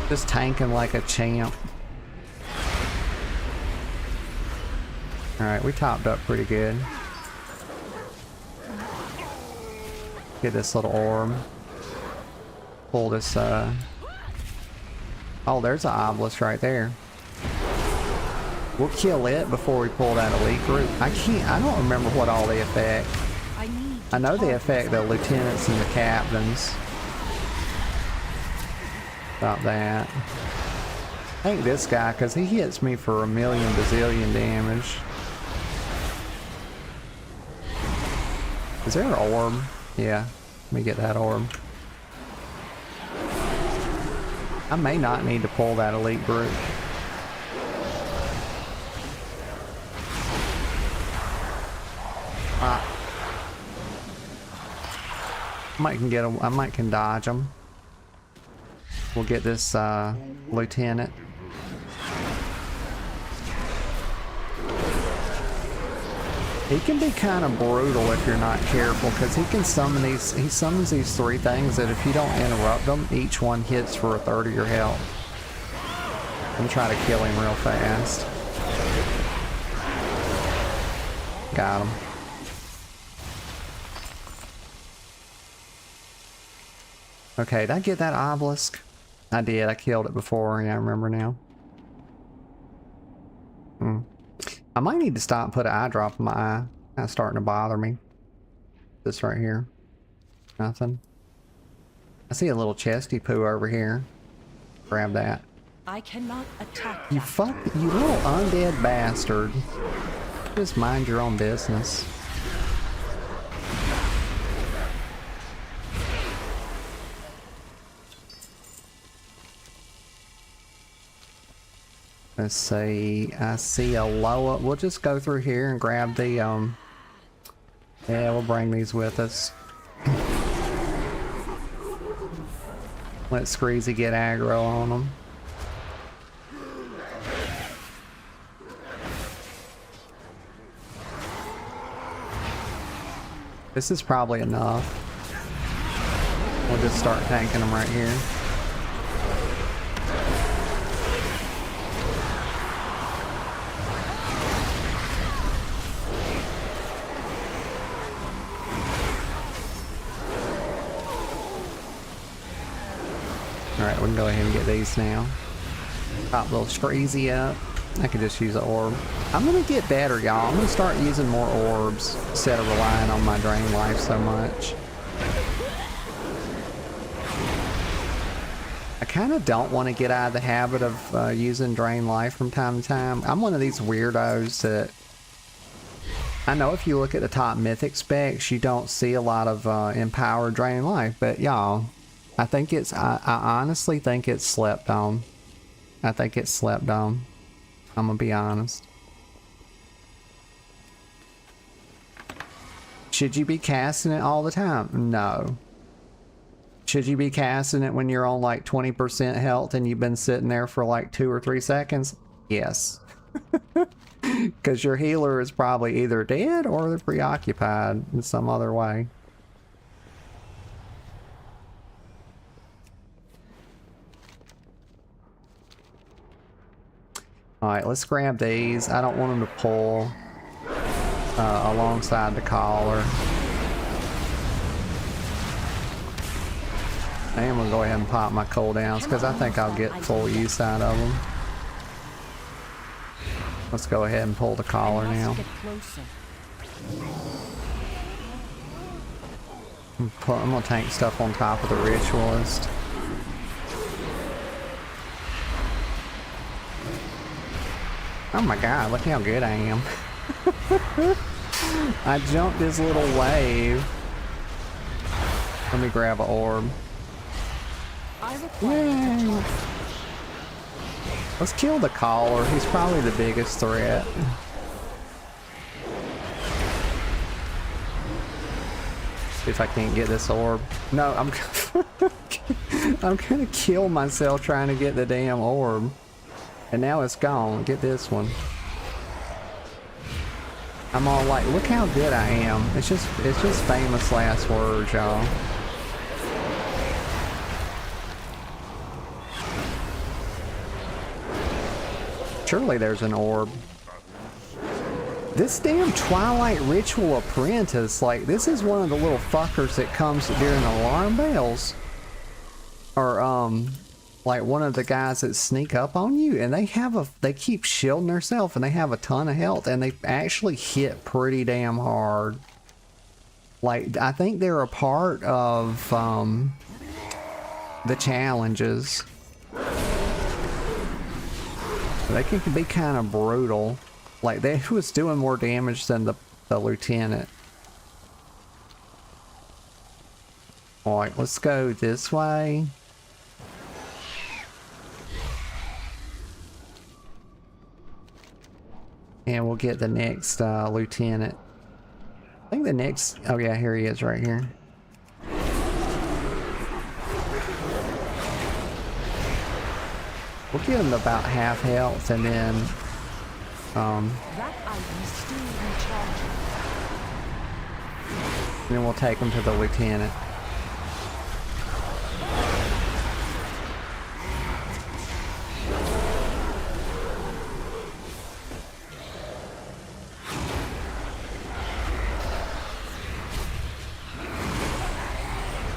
Just tanking like a champ. Alright, we topped up pretty good. Get this little orb. Pull this, oh, there's an obelisk right there. We'll kill it before we pull that elite group. I don't remember what all they affect. I know they affect the lieutenants and the captains. About that. I think this guy, because he hits me for a million bazillion damage. Is there an orb? Yeah, let me get that orb. I may not need to pull that elite group. I might can dodge them. We'll get this lieutenant. He can be kind of brutal if you're not careful, because he can summon these. He summons these three things that if you don't interrupt them, each one hits for a third of your health. I'm trying to kill him real fast. Got him. Okay, did I get that obelisk? I did. I killed it before. Yeah, I remember now. I might need to stop and put an eye drop in my eye. That's starting to bother me. This right here. Nothing. I see a little chesty poo over here. Grab that. I cannot attack You that. you little undead bastard. Just mind your own business. Let's see, I see a Loa. We'll just go through here and grab the, yeah, we'll bring these with us. Let Screezy get aggro on them. This is probably enough. We'll just start tanking them right here. Alright, we can go ahead and get these now. Pop little Screezy up. I could just use an orb. I'm gonna get better, y'all. I'm gonna start using more orbs instead of relying on my drain life so much. I kind of don't want to get out of the habit of using drain life from time to time. I'm one of these weirdos that... I know if you look at the top mythic specs, you don't see a lot of empowered drain life, but y'all, I think it's... I honestly think it's slept on. I think it's slept on. I'm gonna be honest. Should you be casting it all the time? No. Should you be casting it when you're on like 20% health and you've been sitting there for like 2 or 3 seconds? Yes. Because your healer is probably either dead or they're preoccupied in some other way. Alright, let's grab these. I don't want them to pull alongside the collar. I am gonna go ahead and pop my cooldowns because I think I'll get full use out of them. Let's go ahead and pull the collar I now. must get closer. I'm gonna tank stuff on top of the ritualist. Oh my god, look how good I am. I jumped this little wave. Let me grab an orb. I require Yay! Let's kill the collar. He's probably the biggest threat. See if I can't get this orb. No, I'm I'm gonna kill myself trying to get the damn orb. And now it's gone. Get this one. I'm all like, look how good I am. It's just famous last words, y'all. Surely there's an orb. This damn Twilight Ritual Apprentice, like, this is one of the little fuckers that comes during alarm bells. Or, like one of the guys that sneak up on you, and they keep shielding themselves, and they have a ton of health, and they actually hit pretty damn hard. Like, I think they're a part of, the challenges. They can be kind of brutal. Like, they was doing more damage than the lieutenant. Alright, let's go this way. And we'll get the next lieutenant. I think the next... Oh yeah, here he is right here. We'll give him about half health and then... that item is still recharging. and then we'll take him to the lieutenant.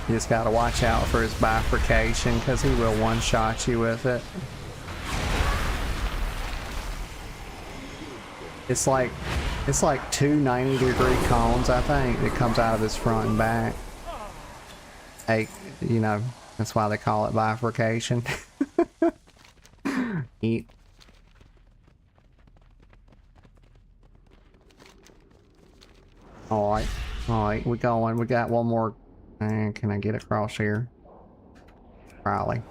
You just gotta watch out for his bifurcation because he will one-shot you with it. It's like two 90-degree cones, I think, that comes out of his front and back. Hey, you know, that's why they call it bifurcation. Eat. Alright, we going. We got one more. Can I get across here? Probably.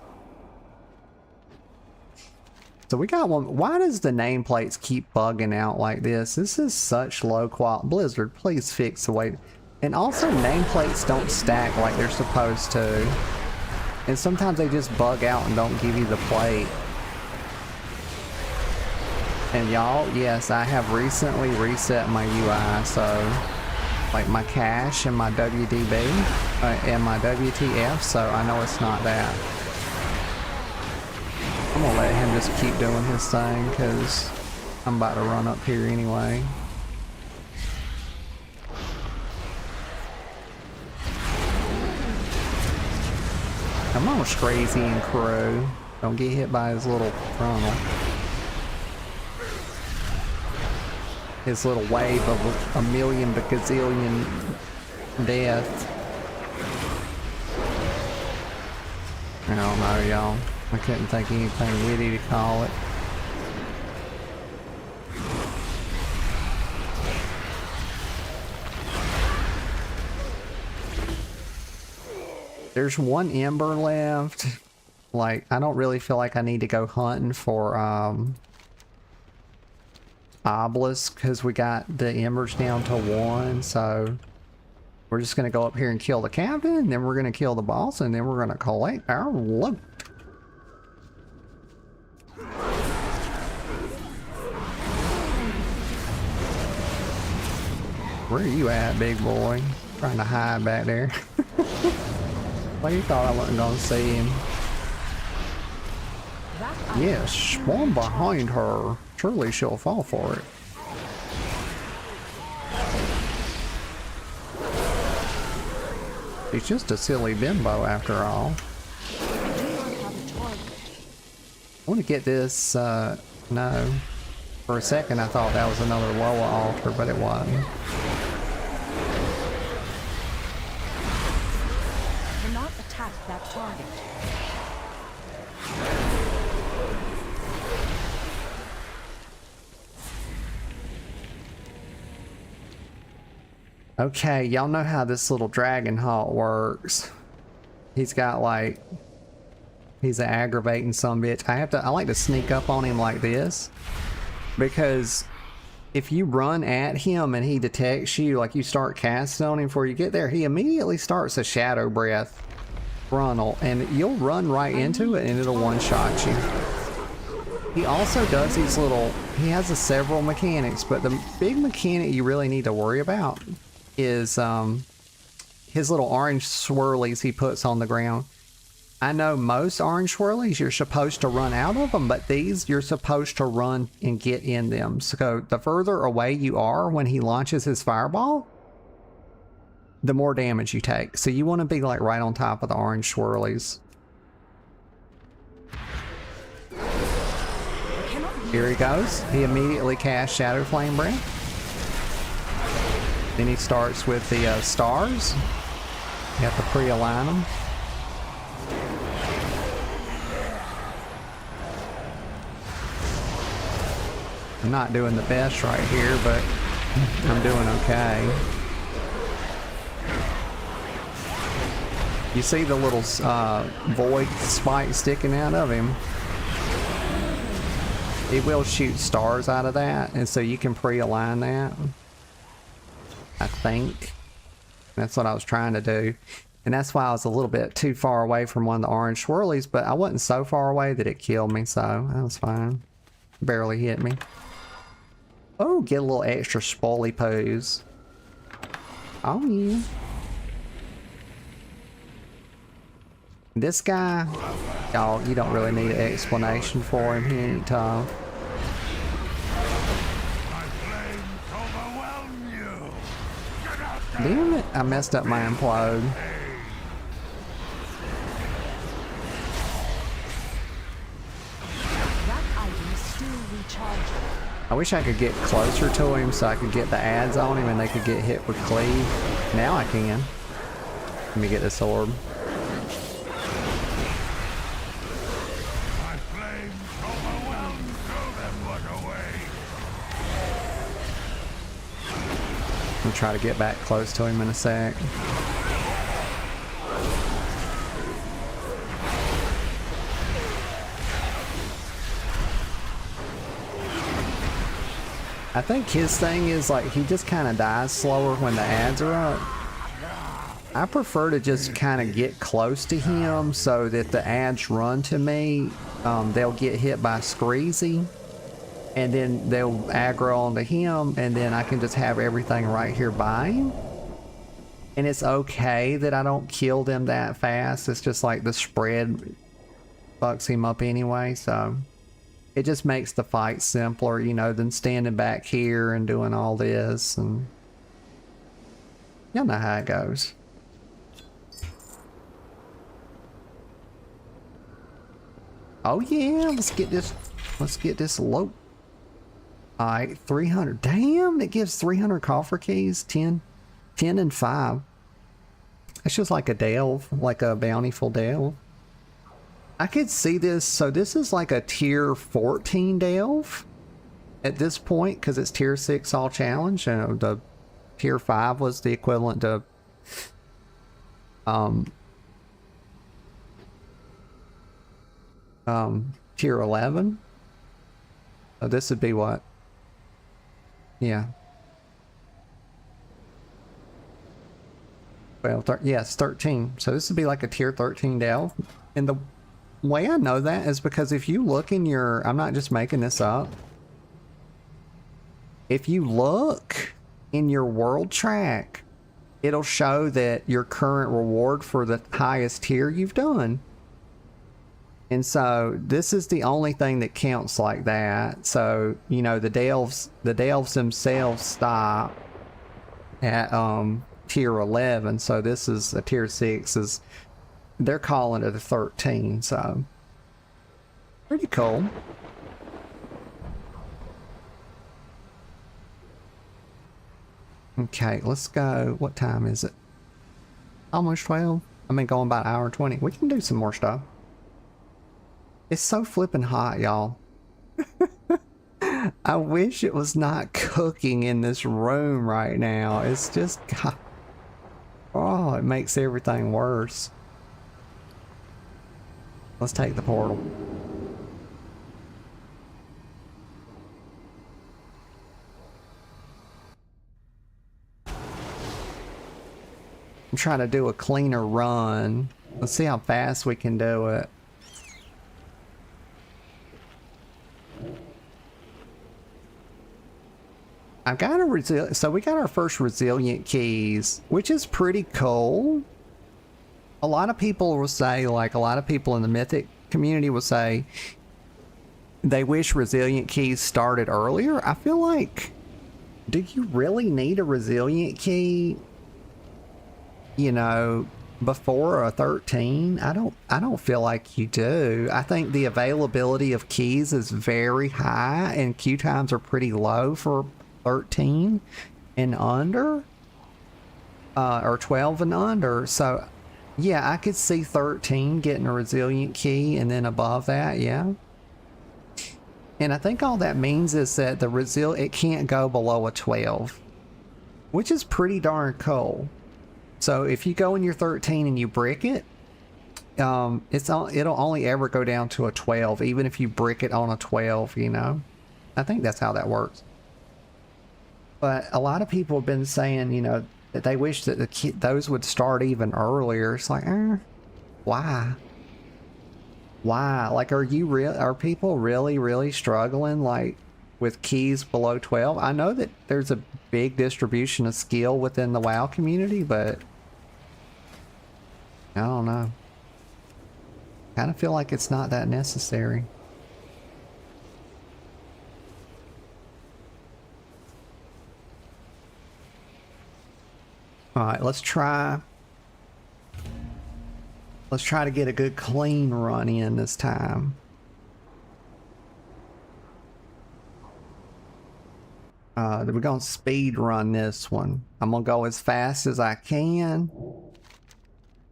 So we got one. Why does the nameplates keep bugging out like this? This is such low quality. Blizzard, please fix the way. And also, nameplates don't stack like they're supposed to. And sometimes they just bug out and don't give you the plate. And y'all, yes, I have recently reset my UI, so like my cache and my WDB and my WTF, so I know it's not that. I'm gonna let him just keep doing his thing because I'm about to run up here anyway. Come on, Crazy and Crow. Don't get hit by his little funnel. His little wave of a million gazillion death. I don't know, y'all. I couldn't think of anything witty to call it. There's one ember left. Like, I don't really feel like I need to go hunting for obelisk because we got the embers down to 1, so we're just gonna go up here and kill the captain, and then we're gonna kill the boss, and then we're gonna collect our loot. Where are you at, big boy? Trying to hide back there. Well, you thought I wasn't gonna see him. Yes, one behind her. Surely she'll fall for it. She's just a silly bimbo after all. I want to get this, no. For a second I thought that was another Loa altar, but it wasn't. Cannot attack that target. Okay, y'all know how this little dragon halt works. He's got like, he's an aggravating sumbitch. I like to sneak up on him like this, because if you run at him and he detects you, like you start casting on him before you get there, he immediately starts a shadow breath frontal, and you'll run right into it and it'll one-shot you. He also does these little, he has several mechanics, but the big mechanic you really need to worry about is his little orange swirlies he puts on the ground. I know most orange swirlies you're supposed to run out of them, but these you're supposed to run and get in them. So the further away you are when he launches his fireball, the more damage you take. So you want to be like right on top of the orange swirlies. Here he goes. He immediately casts Shadow Flame Breath. Then he starts with the stars. You have to pre-align them. I'm not doing the best right here, but I'm doing okay. You see the little void spike sticking out of him? It will shoot stars out of that, and so you can pre-align that. I think that's what I was trying to do, and that's why I was a little bit too far away from one of the orange swirlies, but I wasn't so far away that it killed me, so that was fine. Barely hit me. Oh, get a little extra spoily pose. Oh yeah. This guy, y'all, you don't really need an explanation for him. He ain't tough. Damn it, I messed up my implode. That item is still recharging. I wish I could get closer to him so I could get the ads on him and they could get hit with cleave. Now I can. Let me get this orb. I'll try to get back close to him in a sec. I think his thing is like he just kind of dies slower when the ads are up. I prefer to just kind of get close to him so that the ads run to me. They'll get hit by Screezy, and then they'll aggro onto him, and then I can just have everything right here by him. And it's okay that I don't kill them that fast. It's just like the spread fucks him up anyway, so it just makes the fight simpler, you know, than standing back here and doing all this, and y'all know how it goes. Oh yeah, let's get this low. Alright, 300. Damn, it gives 300 coffer keys. 10 and 5. It's just like a delve, like a bountiful delve. I could see this. So this is like a tier 14 delve at this point, because it's tier 6 all challenge. And the tier 5 was the equivalent to tier 11. So this would be what? Yeah. Well, yes, 13. So this would be like a tier 13 delve. And the way I know that is because if you look in your, I'm not just making this up. If you look in your world track, it'll show that your current reward for the highest tier you've done. And so this is the only thing that counts like that. So, you know, the delves themselves stop at tier 11. So this is a tier 6 is, they're calling it a 13. So Pretty cool. Okay, let's go. What time is it? Almost 12. I've been going about an hour and 20. We can do some more stuff. It's so flipping hot, y'all. I wish it was not cooking in this room right now. It's just, oh, it makes everything worse. Let's take the portal. I'm trying to do a cleaner run. Let's see how fast we can do it. I've got a so we got our first resilient keys, which is pretty cool. A lot of people will say, like a lot of people in the Mythic community will say, they wish resilient keys started earlier. I feel like, do you really need a resilient key, you know, before a 13? I don't feel like you do. I think the availability of keys is very high and queue times are pretty low for 13 and under, or 12 and under. So yeah, I could see 13 getting a resilient key, and then above that, yeah. And I think all that means is that the it can't go below a 12, which is pretty darn cool. So if you go in your 13 and you brick it, it'll only ever go down to a 12, even if you brick it on a 12, you know. I think that's how that works. But a lot of people have been saying, you know, that they wish that those would start even earlier. It's like, why? Why? Like, are people really struggling, like, with keys below 12? I know that there's a big distribution of skill within the WoW community, but I don't know. Kind of feel like it's not that necessary. All right, let's try to get a good clean run in this time. We're gonna speed run this one. I'm gonna go as fast as I can.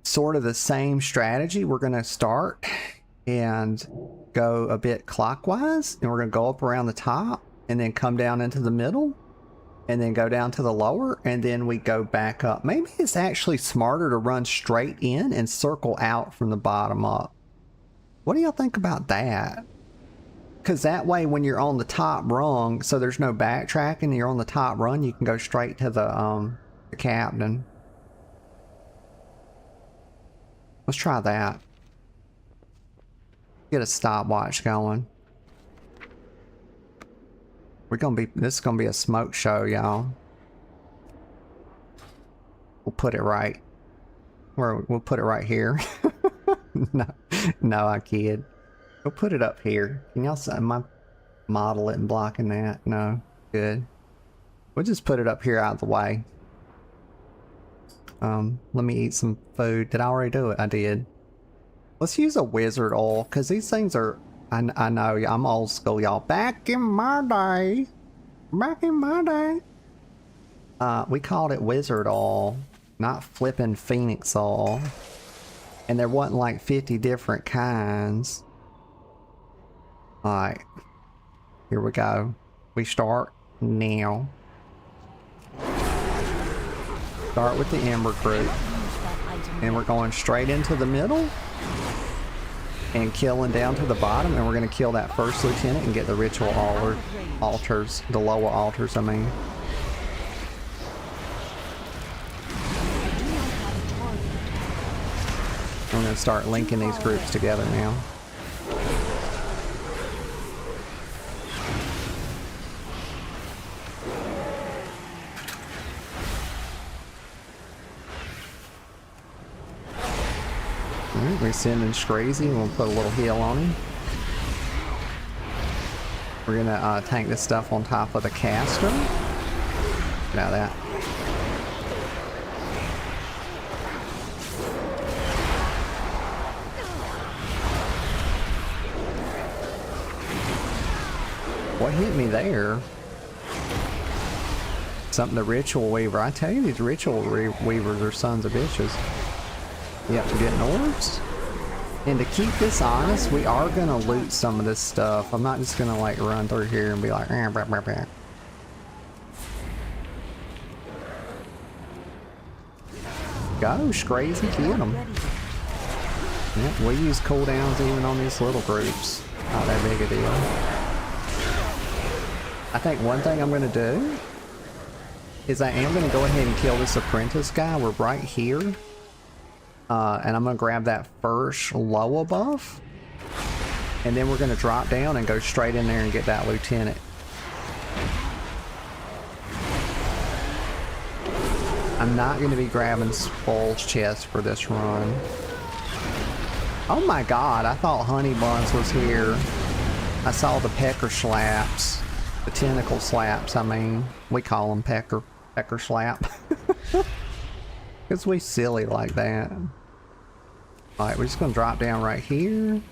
Sort of the same strategy. We're gonna start and go a bit clockwise, and we're gonna go up around the top and then come down into the middle and then go down to the lower, and then we go back up. Maybe it's actually smarter to run straight in and circle out from the bottom up. What do y'all think about that? Because that way when you're on the top rung, so there's no backtracking, and you're on the top run, you can go straight to the captain. Let's try that. Get a stopwatch going. This is gonna be a smoke show, y'all. We'll put it right. We'll put it right here. No, I kid. We'll put it up here. Can y'all see my model it and blocking that? No, good. We'll just put it up here out of the way. Let me eat some food. Did I already do it? I did. Let's use a wizard oil, because these things are, I know, I'm old school, y'all. Back in my day, we called it wizard oil, not flipping phoenix oil. And there wasn't like 50 different kinds. Alright, here we go. We start now. Start with the Ember group. And we're going straight into the middle and killing down to the bottom, and we're going to kill that first lieutenant and get the ritual altars, the lower altars, I mean. I'm going to start linking these groups together now. Alright, we're sending Strazy, and we'll put a little heal on him. We're gonna tank this stuff on top of the caster. Get out of that. What hit me there? Something, the ritual weaver. I tell you, these ritual weavers are sons of bitches. Yep, we're getting orbs. And to keep this honest, we are gonna loot some of this stuff. I'm not just gonna like run through here and be like, blah, blah, blah. Gosh, crazy, get them. Yep, we use cooldowns even on these little groups. Not that big a deal. I think one thing I'm gonna do is I am gonna go ahead and kill this apprentice guy. We're right here. And I'm gonna grab that first Loa buff. And then we're gonna drop down and go straight in there and get that lieutenant. I'm not gonna be grabbing Spoil's chest for this run. Oh my god, I thought Honey Buns was here. I saw the pecker slaps. The tentacle slaps, I mean. We call them pecker slap. Because we silly like that. Alright, we're just going to drop down right here.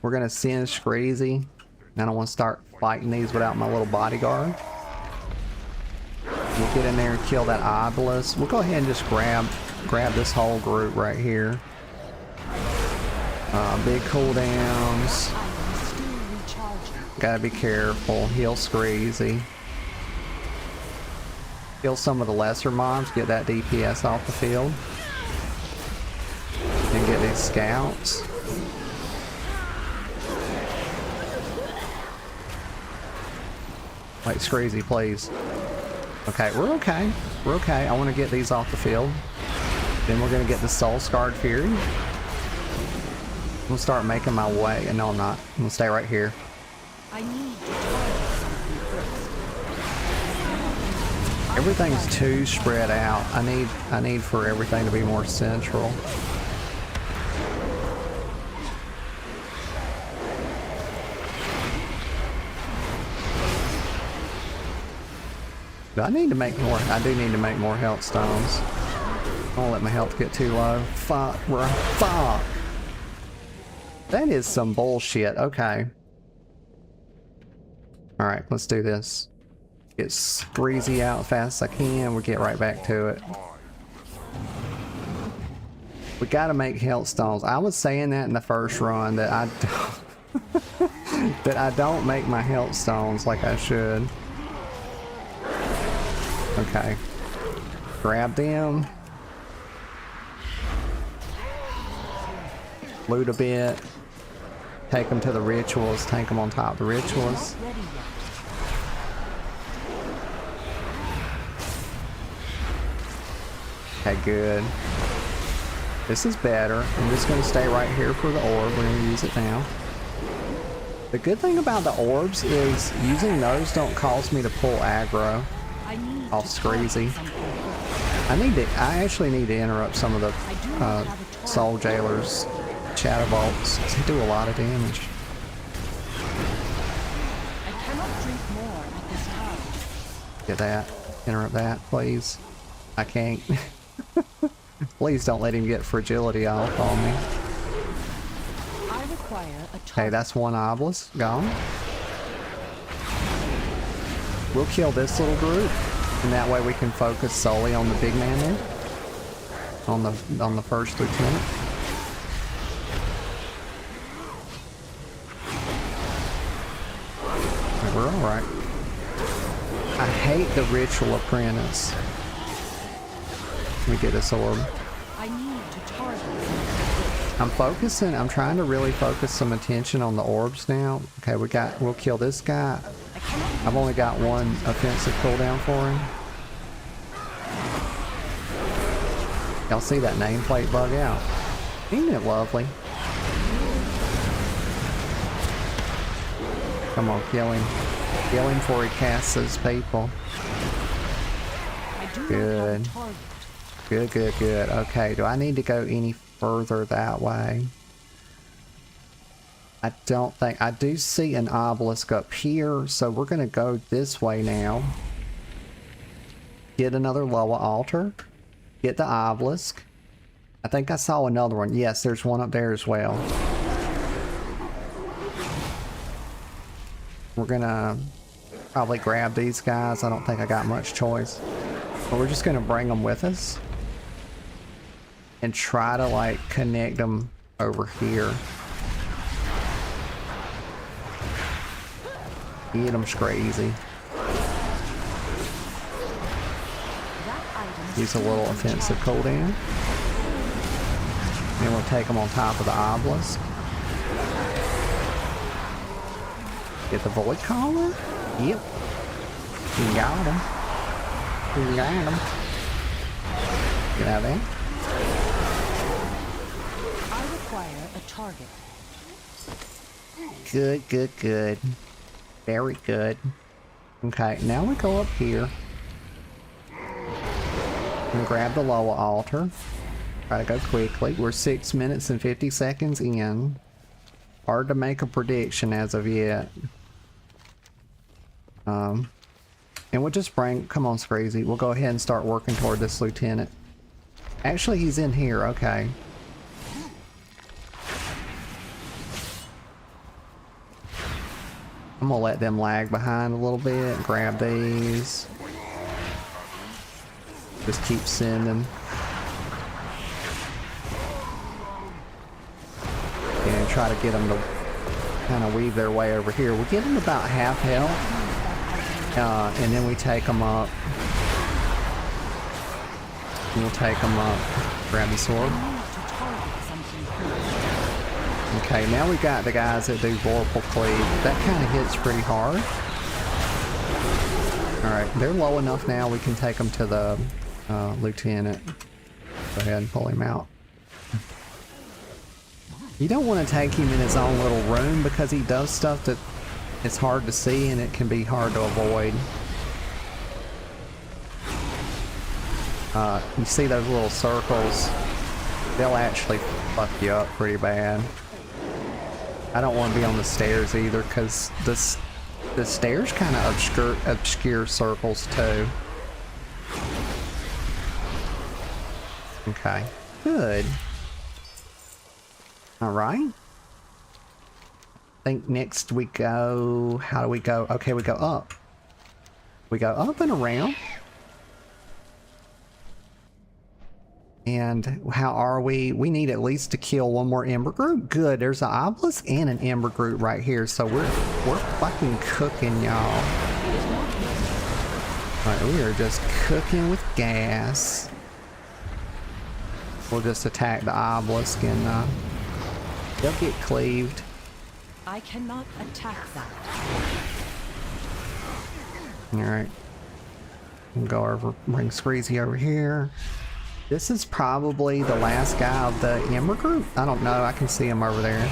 We're going to send Screezy. I don't want to start fighting these without my little bodyguard. We'll get in there and kill that obelisk. We'll go ahead and just grab this whole group right here. Big cooldowns. Gotta be careful. Heal Screezy. Kill some of the lesser mobs. Get that DPS off the field. And get these scouts. Wait, Screezy, please. Okay, we're okay. We're okay. I want to get these off the field. Then we're going to get the Soul Scarred Fury. I'm going to start making my way. No, I'm not. I'm going to stay right here. I need Everything's too spread out. I need for everything to be more central. Do I need to make more? I do need to make more health stones. I won't let my health get too low. Fuck, bro. Fuck. That is some bullshit. Okay. Alright, let's do this. Get Screezy out as fast as I can. We'll get right back to it. We gotta make health stones. I was saying that in the first run that I don't that I don't make my health stones like I should. Okay. Grab them. Loot a bit. Take them to the rituals. Take them on top of the rituals. Okay, good. This is better. I'm just going to stay right here for the orb. We're going to use it now. The good thing about the orbs is using those don't cause me to pull aggro off Screezy. I actually need to interrupt some of the Soul Jailers Shadow Bolts. They do a lot of damage. I cannot drink more at this time. Get that. Interrupt that, please. I can't. Please don't let him get fragility off on me. I require a Okay, that's one obelisk gone. We'll kill this little group, and that way we can focus solely on the big man there. On the first lieutenant. Okay, we're alright. I hate the ritual apprentice. Let me get this orb. I need to target. I'm trying to really focus some attention on the orbs now. Okay, we'll kill this guy. I've only got one offensive cooldown for him. Y'all see that nameplate bug out? Isn't it lovely? Come on, kill him. Kill him before he casts his people. Good. Good, good, good. Okay, do I need to go any further that way? I don't think. I do see an obelisk up here, so we're going to go this way now. Get another Loa altar. Get the obelisk. I think I saw another one. Yes, there's one up there as well. We're gonna probably grab these guys. I don't think I got much choice. But we're just gonna bring them with us. And try to like connect them over here. Get them crazy. Use a little offensive cooldown. And we'll take them on top of the obelisk. Get the void collar. Yep. You got him. You got him. Get out of there. I require a target. Good, good, good. Very good. Okay, now we go up here. And grab the lower altar. Try to go quickly. We're 6 minutes and 50 seconds in. Hard to make a prediction as of yet. And we'll just bring, come on Scrazy, we'll go ahead and start working toward this lieutenant. Actually, he's in here, okay. I'm gonna let them lag behind a little bit, grab these. Just keep sending. And try to get them to kind of weave their way over here. We'll get them about half health. And then we take them up. And we'll take them up. Grab the sword. Okay, now we got the guys that do Vorpal Cleave. That kind of hits pretty hard. Alright, they're low enough now we can take them to the lieutenant. Go ahead and pull him out. You don't want to take him in his own little room because he does stuff that it's hard to see and it can be hard to avoid. You see those little circles? They'll actually fuck you up pretty bad. I don't want to be on the stairs either because the stairs kind of obscure circles too. Okay, good. All right. I think next we go, how do we go? Okay, we go up. We go up and around. And how are we? We need at least to kill one more Ember Group. Good, there's an obelisk and an Ember Group right here. So we're fucking cooking, y'all. Alright, we are just cooking with gas. We'll just attack the obelisk and they'll get cleaved. I cannot attack that. Alright. We'll go over, bring Screezy over here. This is probably the last guy of the Ember Group. I don't know, I can see him over there.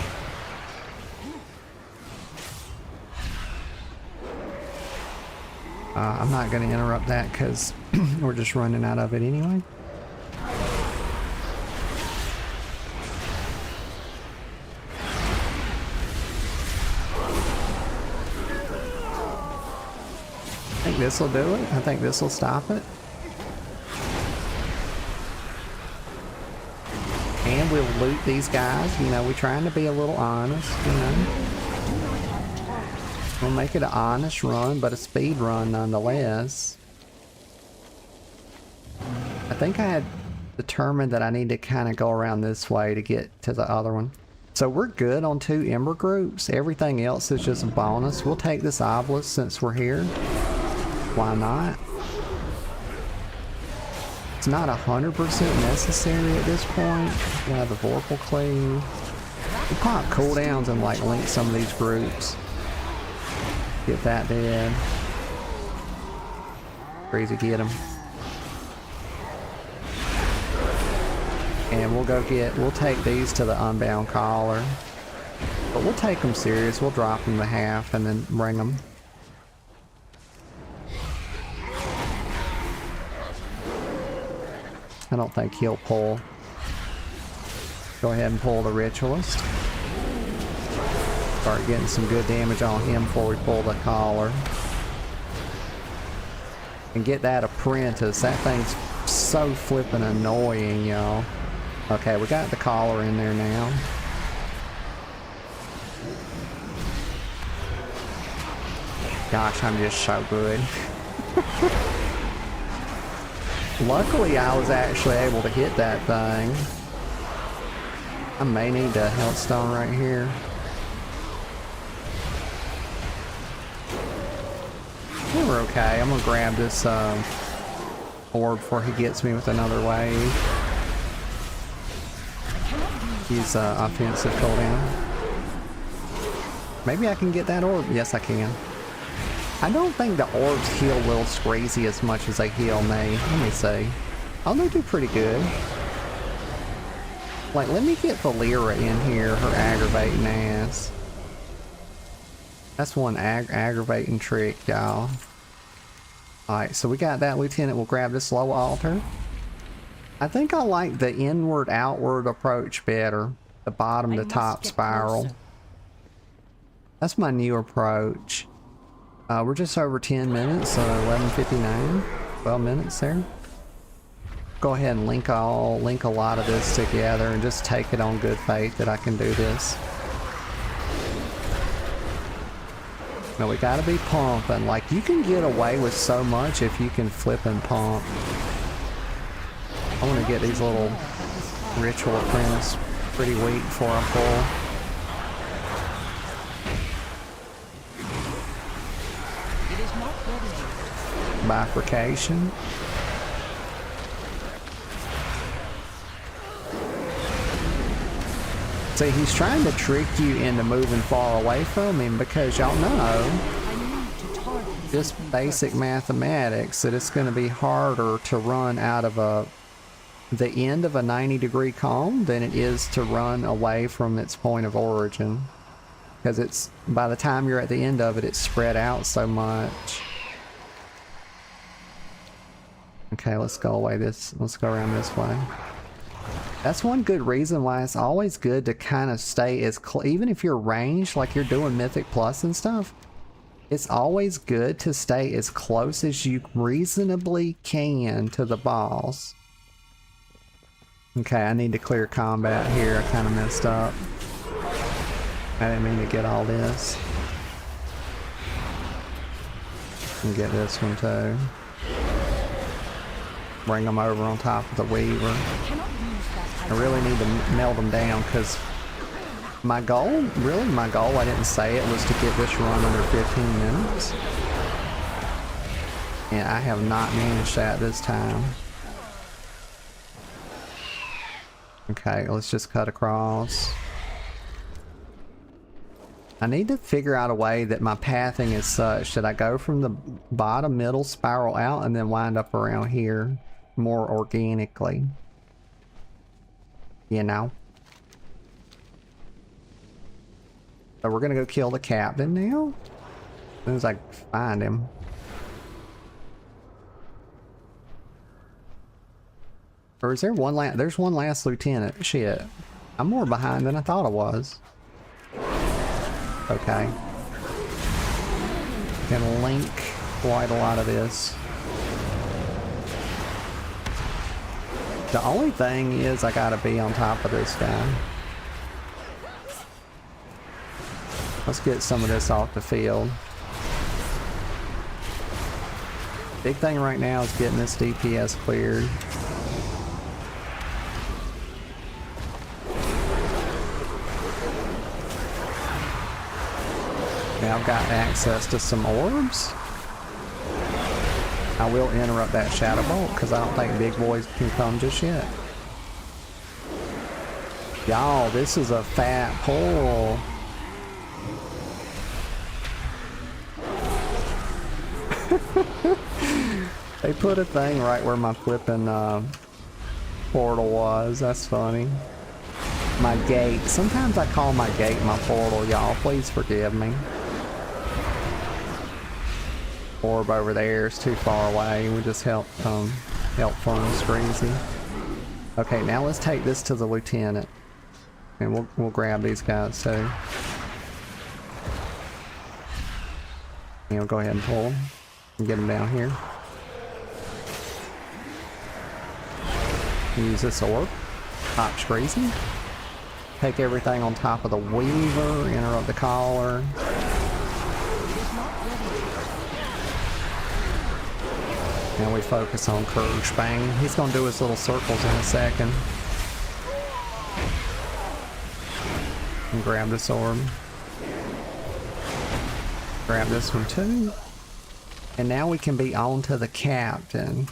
I'm not going to interrupt that because we're just running out of it anyway. I think this will do it. I think this will stop it. And we'll loot these guys. You know, we're trying to be a little honest, you know. We'll make it an honest run, but a speed run nonetheless. I think I had determined that I need to kind of go around this way to get to the other one. So we're good on 2 Ember Groups. Everything else is just a bonus. We'll take this obelisk since we're here. Why not? It's not 100% necessary at this point. We'll have the Vorpal Cleave. We'll pop cooldowns and like link some of these groups. Get that dead. Crazy, get him. And we'll take these to the Unbound Collar. But we'll take them serious. We'll drop them to half and then bring them. I don't think he'll pull. Go ahead and pull the Ritualist. Start getting some good damage on him before we pull the collar. And get that Apprentice. That thing's so flippin' annoying, y'all. Okay, we got the collar in there now. Gosh, I'm just so good. Luckily, I was actually able to hit that thing. I may need a Hellstone right here. We're okay. I'm gonna grab this orb before he gets me with another wave. He's offensive cooldown. Maybe I can get that orb. Yes, I can. I don't think the orbs heal Little Screezy as much as they heal me. Let me see. Oh, they do pretty good. Like, let me get Valera in here, her aggravating ass. That's one aggravating trick, y'all. Alright, so we got that lieutenant. We'll grab this low altar. I think I like the inward-outward approach better. The bottom to top spiral. Closer. That's my new approach. We're just over 10 minutes, so 11:59. 12 minutes there. Go ahead and link a lot of this together and just take it on good faith that I can do this. Now we gotta be pumping. Like, you can get away with so much if you can flip and pump. I want to get these little ritual apprentice pretty weak before I pull. It is not ready yet. Bifurcation. See, he's trying to trick you into moving far away from him because y'all know I need to target this just enemy basic first. mathematics that it's going to be harder to run out of the end of a 90-degree cone than it is to run away from its point of origin, because it's, by the time you're at the end of it, it's spread out so much. Okay, let's go around this way. That's one good reason why it's always good to kind of stay as even if you're ranged, like you're doing Mythic Plus and stuff, it's always good to stay as close as you reasonably can to the boss. Okay, I need to clear combat here. I kind of messed up. I didn't mean to get all this. And get this one too. Bring them over on top of the Weaver. Cannot use that I really need to meld them down because my goal, I didn't say it, was to get this run under 15 minutes. And I have not managed that this time. Okay, let's just cut across. I need to figure out a way that my pathing is such that I go from the bottom middle spiral out and then wind up around here more organically. You know? So we're gonna go kill the captain now? As soon as I find him. Or is there one last? There's one last lieutenant. Shit. I'm more behind than I thought I was. Okay. Can link quite a lot of this. The only thing is I gotta be on top of this guy. Let's get some of this off the field. Big thing right now is getting this DPS cleared. Now I've got access to some orbs. I will interrupt that Shadow Bolt because I don't think big boys can come just yet. Y'all, this is a fat pull. They put a thing right where my flipping portal was. That's funny. My gate. Sometimes I call my gate my portal, y'all. Please forgive me. Orb over there is too far away. We just help Furnace Greasy. Okay, now let's take this to the lieutenant, and we'll grab these guys too. And we'll go ahead and pull them and get them down here. Use this orb. Pop Greasy. Take everything on top of the Weaver. Interrupt the collar. not ready yet. Now we focus on Kurgspang. He's gonna do his little circles in a second. And grab this orb. Grab this one too. And now we can be on to the captain.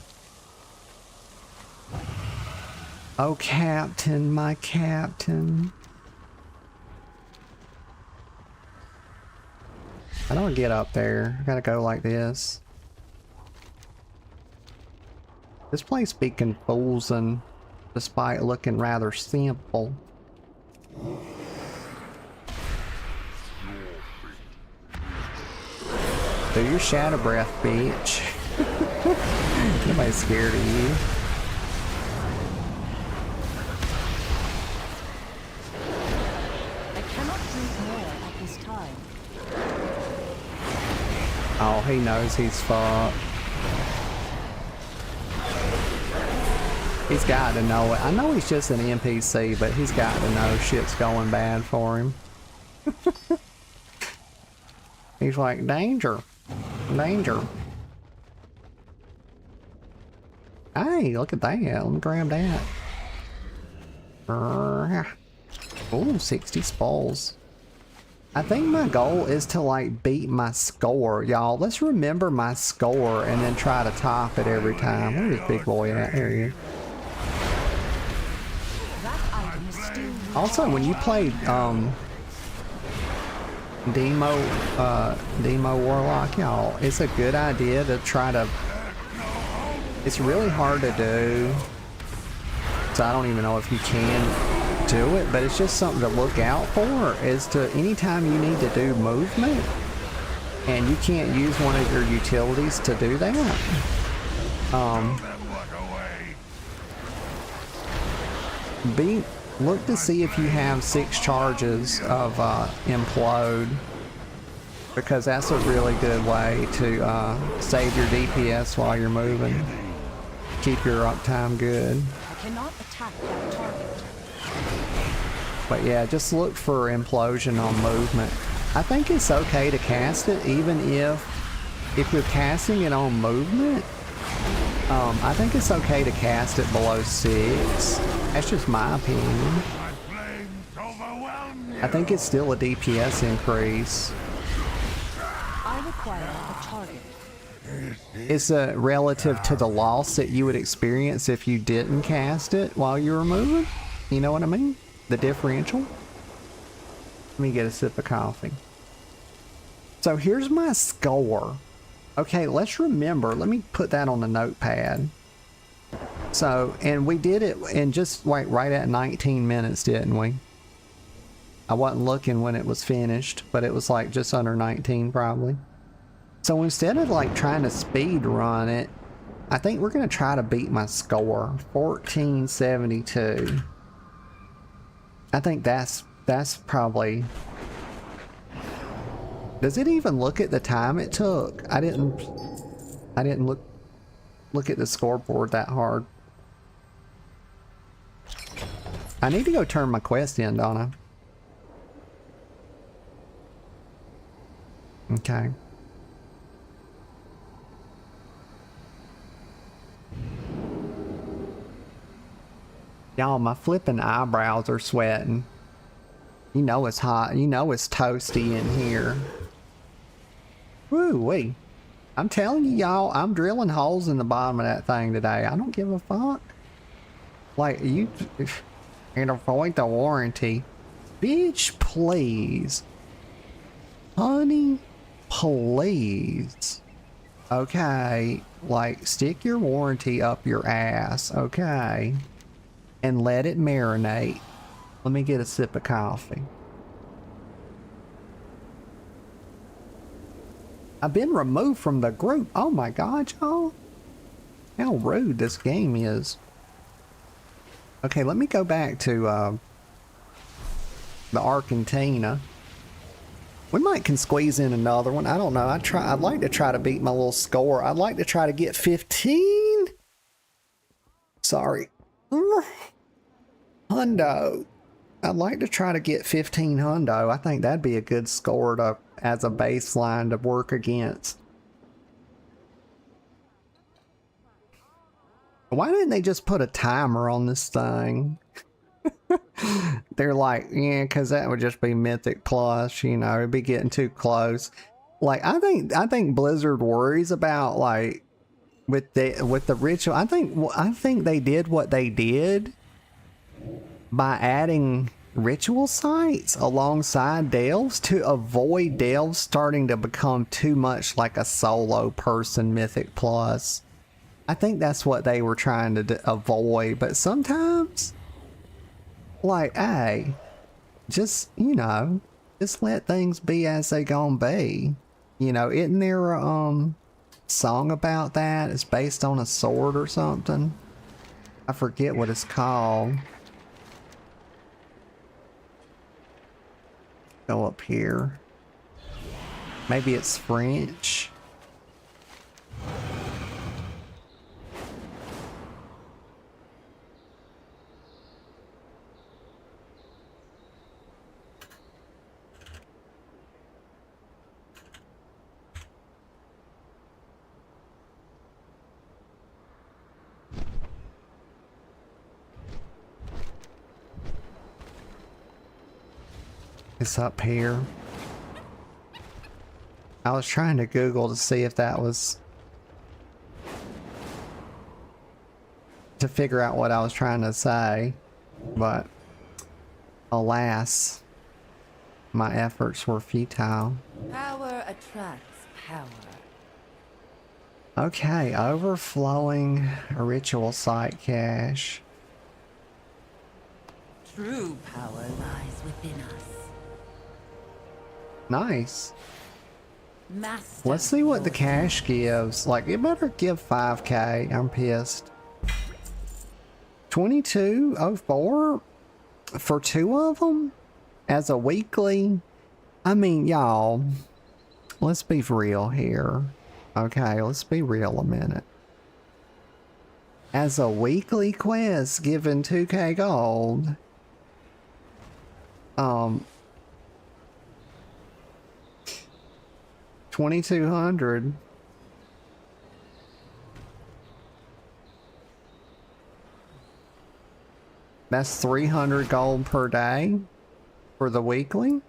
Oh, captain, my captain. I don't get up there. I gotta go like this. This place be confusing despite looking rather simple. Do your shadow breath, bitch. Nobody's scared of you. I cannot drink more at this time. Oh, he knows he's fucked. He's got to know it. I know he's just an NPC, but he's got to know shit's going bad for him. He's like, danger. Danger. Hey, look at that. Let me grab that. Ooh, 60 spalls. I think my goal is to like beat my score, y'all. Let's remember my score and then try to top it every time. Where's this big boy at? There he is. That item is still Also, when you play Demo Warlock, y'all, it's a good idea to try to... It's really hard to do, so I don't even know if you can do it, but it's just something to look out for, is to anytime you need to do movement and you can't use one of your utilities to do that, look to see if you have 6 charges of implode, because that's a really good way to save your DPS while you're moving. Keep your uptime good. I cannot attack that target. But yeah, just look for implosion on movement. I think it's okay to cast it even if you're casting it on movement. I think it's okay to cast it below 6. That's just my opinion. I think it's still a DPS increase. I require a target. It's relative to the loss that you would experience if you didn't cast it while you were moving. You know what I mean? The differential. Let me get a sip of coffee. So here's my score. Okay, let's remember. Let me put that on the notepad. So, and we did it in just like right at 19 minutes, didn't we? I wasn't looking when it was finished, but it was like just under 19 probably. So instead of like trying to speed run it, I think we're gonna try to beat my score, 1472. I think that's probably... Does it even look at the time it took? I didn't look at the scoreboard that hard. I need to go turn my quest in, don't I? Okay. Y'all, my flipping eyebrows are sweating. You know it's hot. You know it's toasty in here. Woo-wee. I'm telling you, y'all, I'm drilling holes in the bottom of that thing today. I don't give a fuck. Like, you... And avoid the warranty. Bitch, please. Honey, please. Okay. Like, stick your warranty up your ass, okay? And let it marinate. Let me get a sip of coffee. I've been removed from the group. Oh my god, y'all. How rude this game is. Okay, let me go back to the Argentina. We might can squeeze in another one. I don't know. I'd like to try to beat my little score. I'd like to try to get 15. Sorry. Hundo. I'd like to try to get 15 hundo. I think that'd be a good score to as a baseline to work against. Why didn't they just put a timer on this thing? They're like, yeah, because that would just be Mythic Plus, you know, it'd be getting too close. Like, I think Blizzard worries about, like, with the ritual. I think they did what they did by adding ritual sites alongside delves to avoid delves starting to become too much like a solo person Mythic Plus. I think that's what they were trying to avoid, but sometimes, like, hey, just, you know, just let things be as they gonna be. You know, isn't there a song about that? It's based on a sword or something. I forget what it's called. Go up here. Maybe it's French. It's up here. I was trying to Google to see if that was to figure out what I was trying to say, but alas, my efforts were futile. Power attracts power. Okay, overflowing ritual site cache. True power lies within us. Nice. Master. Let's see what the cache gives. Like, it better give 5k. I'm pissed. 2204 for 2 of them as a weekly. I mean, y'all, let's be real here. Okay, let's be real a minute. As a weekly quest given 2k gold. 2200. That's 300 gold per day for the weekly.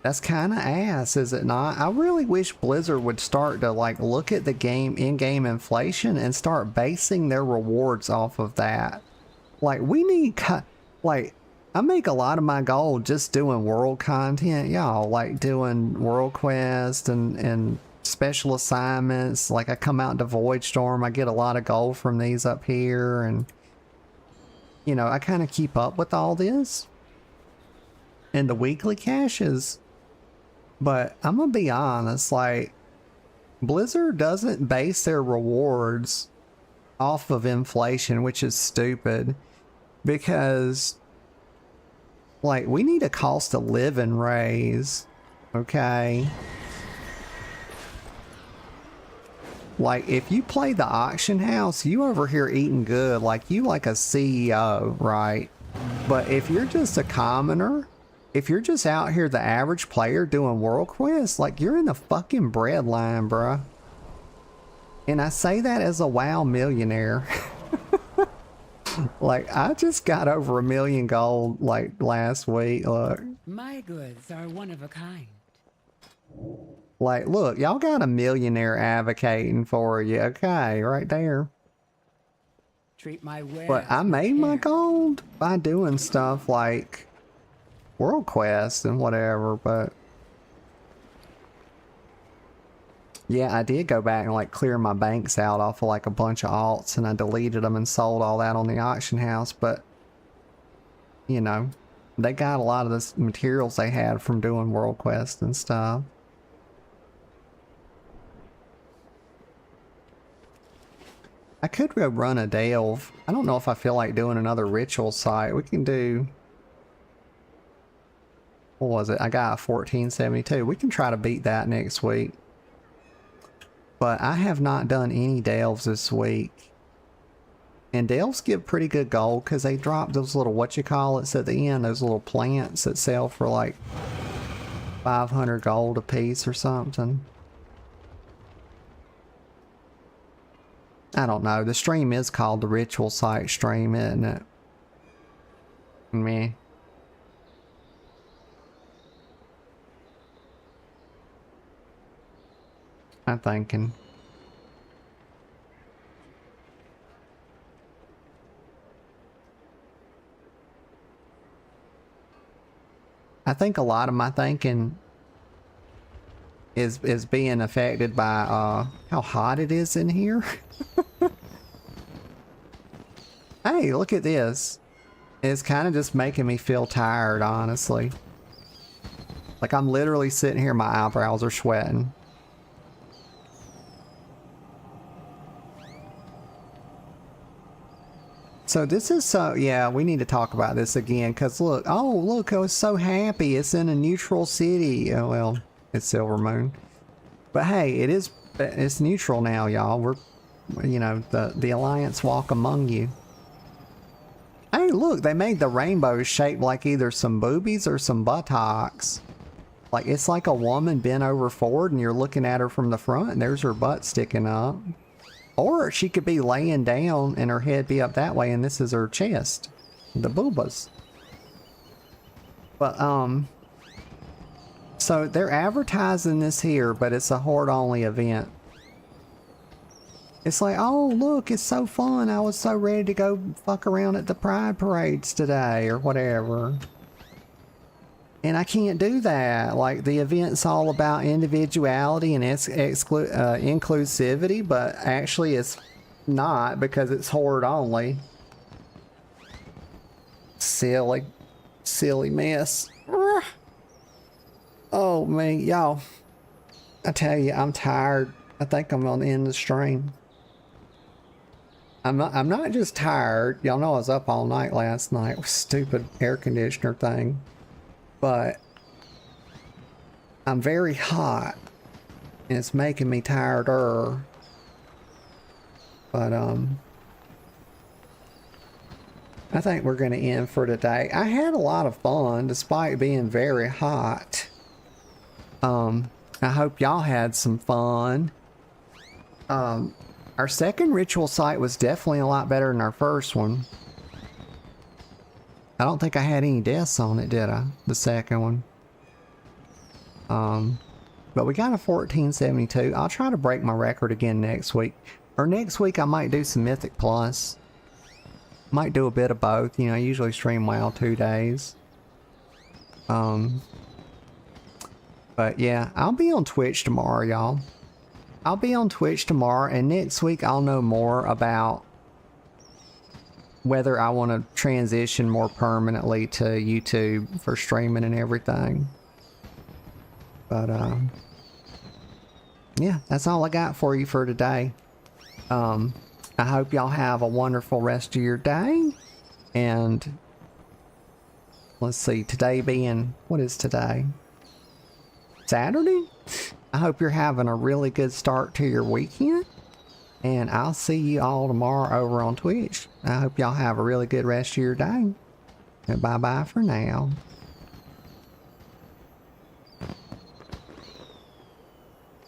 That's kind of ass, is it not? I really wish Blizzard would start to like look at the game in-game inflation and start basing their rewards off of that. Like, we need like, I make a lot of my gold just doing world content, y'all, like doing world quests and special assignments. Like, I come out to Voidstorm, I get a lot of gold from these up here, and you know, I kind of keep up with all this and the weekly caches. But I'm gonna be honest, like, Blizzard doesn't base their rewards off of inflation, which is stupid, because like, we need a cost of living raise, okay? Like, if you play the auction house, you over here eating good, like you like a CEO, right? But if you're just a commoner, if you're just out here the average player doing world quests, like, you're in the fucking bread line, bruh. And I say that as a WoW millionaire. Like, I just got over 1 million gold like last week. Look, My goods are one of a kind. like, look, y'all got a millionaire advocating for you. Okay, right there. Treat my wares But I with made my care. gold by doing stuff like world quest and whatever. But yeah, I did go back and like clear my banks out off of like a bunch of alts, and I deleted them and sold all that on the auction house. But you know, they got a lot of the materials they had from doing world quest and stuff. I could go run a delve. I don't know if I feel like doing another ritual site. We can do, what was it? I got 1472. We can try to beat that next week. But I have not done any delves this week. And Delves give pretty good gold because they drop those little whatchamacallits at the end, those little plants that sell for like 500 gold a piece or something. I don't know. The stream is called the Ritual Site stream, isn't it? Meh. I'm thinking. I think a lot of my thinking is being affected by how hot it is in here. Hey, look at this. It's kind of just making me feel tired, honestly. Like I'm literally sitting here, my eyebrows are sweating. So this is so, yeah, we need to talk about this again, because look, oh, look, I was so happy. It's in a neutral city. Oh, well, it's Silver Moon. But hey, it's neutral now, y'all. We're, you know, the Alliance walk among you. Hey, look, they made the rainbow shaped like either some boobies or some buttocks. Like, it's like a woman bent over forward and you're looking at her from the front and there's her butt sticking up. Or she could be laying down and her head be up that way and this is her chest. The boobas. But, so they're advertising this here, but it's a horde-only event. It's like, oh, look, it's so fun. I was so ready to go fuck around at the Pride parades today or whatever. And I can't do that. Like, the event's all about individuality and inclusivity, but actually it's not because it's horde only. Silly mess. Oh, man, y'all. I tell you, I'm tired. I think I'm on the end of the stream. I'm not just tired. Y'all know I was up all night last night with stupid air conditioner thing. But I'm very hot and it's making me tireder. But I think we're gonna end for today. I had a lot of fun despite being very hot. I hope y'all had some fun. Our second ritual site was definitely a lot better than our first one. I don't think I had any deaths on it, did I? The second one. But we got a 1472. I'll try to break my record again next week. Or next week I might do some Mythic Plus. Might do a bit of both. You know, I usually stream WoW 2 days. But yeah, I'll be on Twitch tomorrow, y'all. I'll be on Twitch tomorrow, and next week I'll know more about whether I want to transition more permanently to YouTube for streaming and everything. But yeah, that's all I got for you for today. I hope y'all have a wonderful rest of your day. And let's see, today being, what is today? Saturday? I hope you're having a really good start to your weekend. And I'll see you all tomorrow over on Twitch. I hope y'all have a really good rest of your day. And bye-bye for now.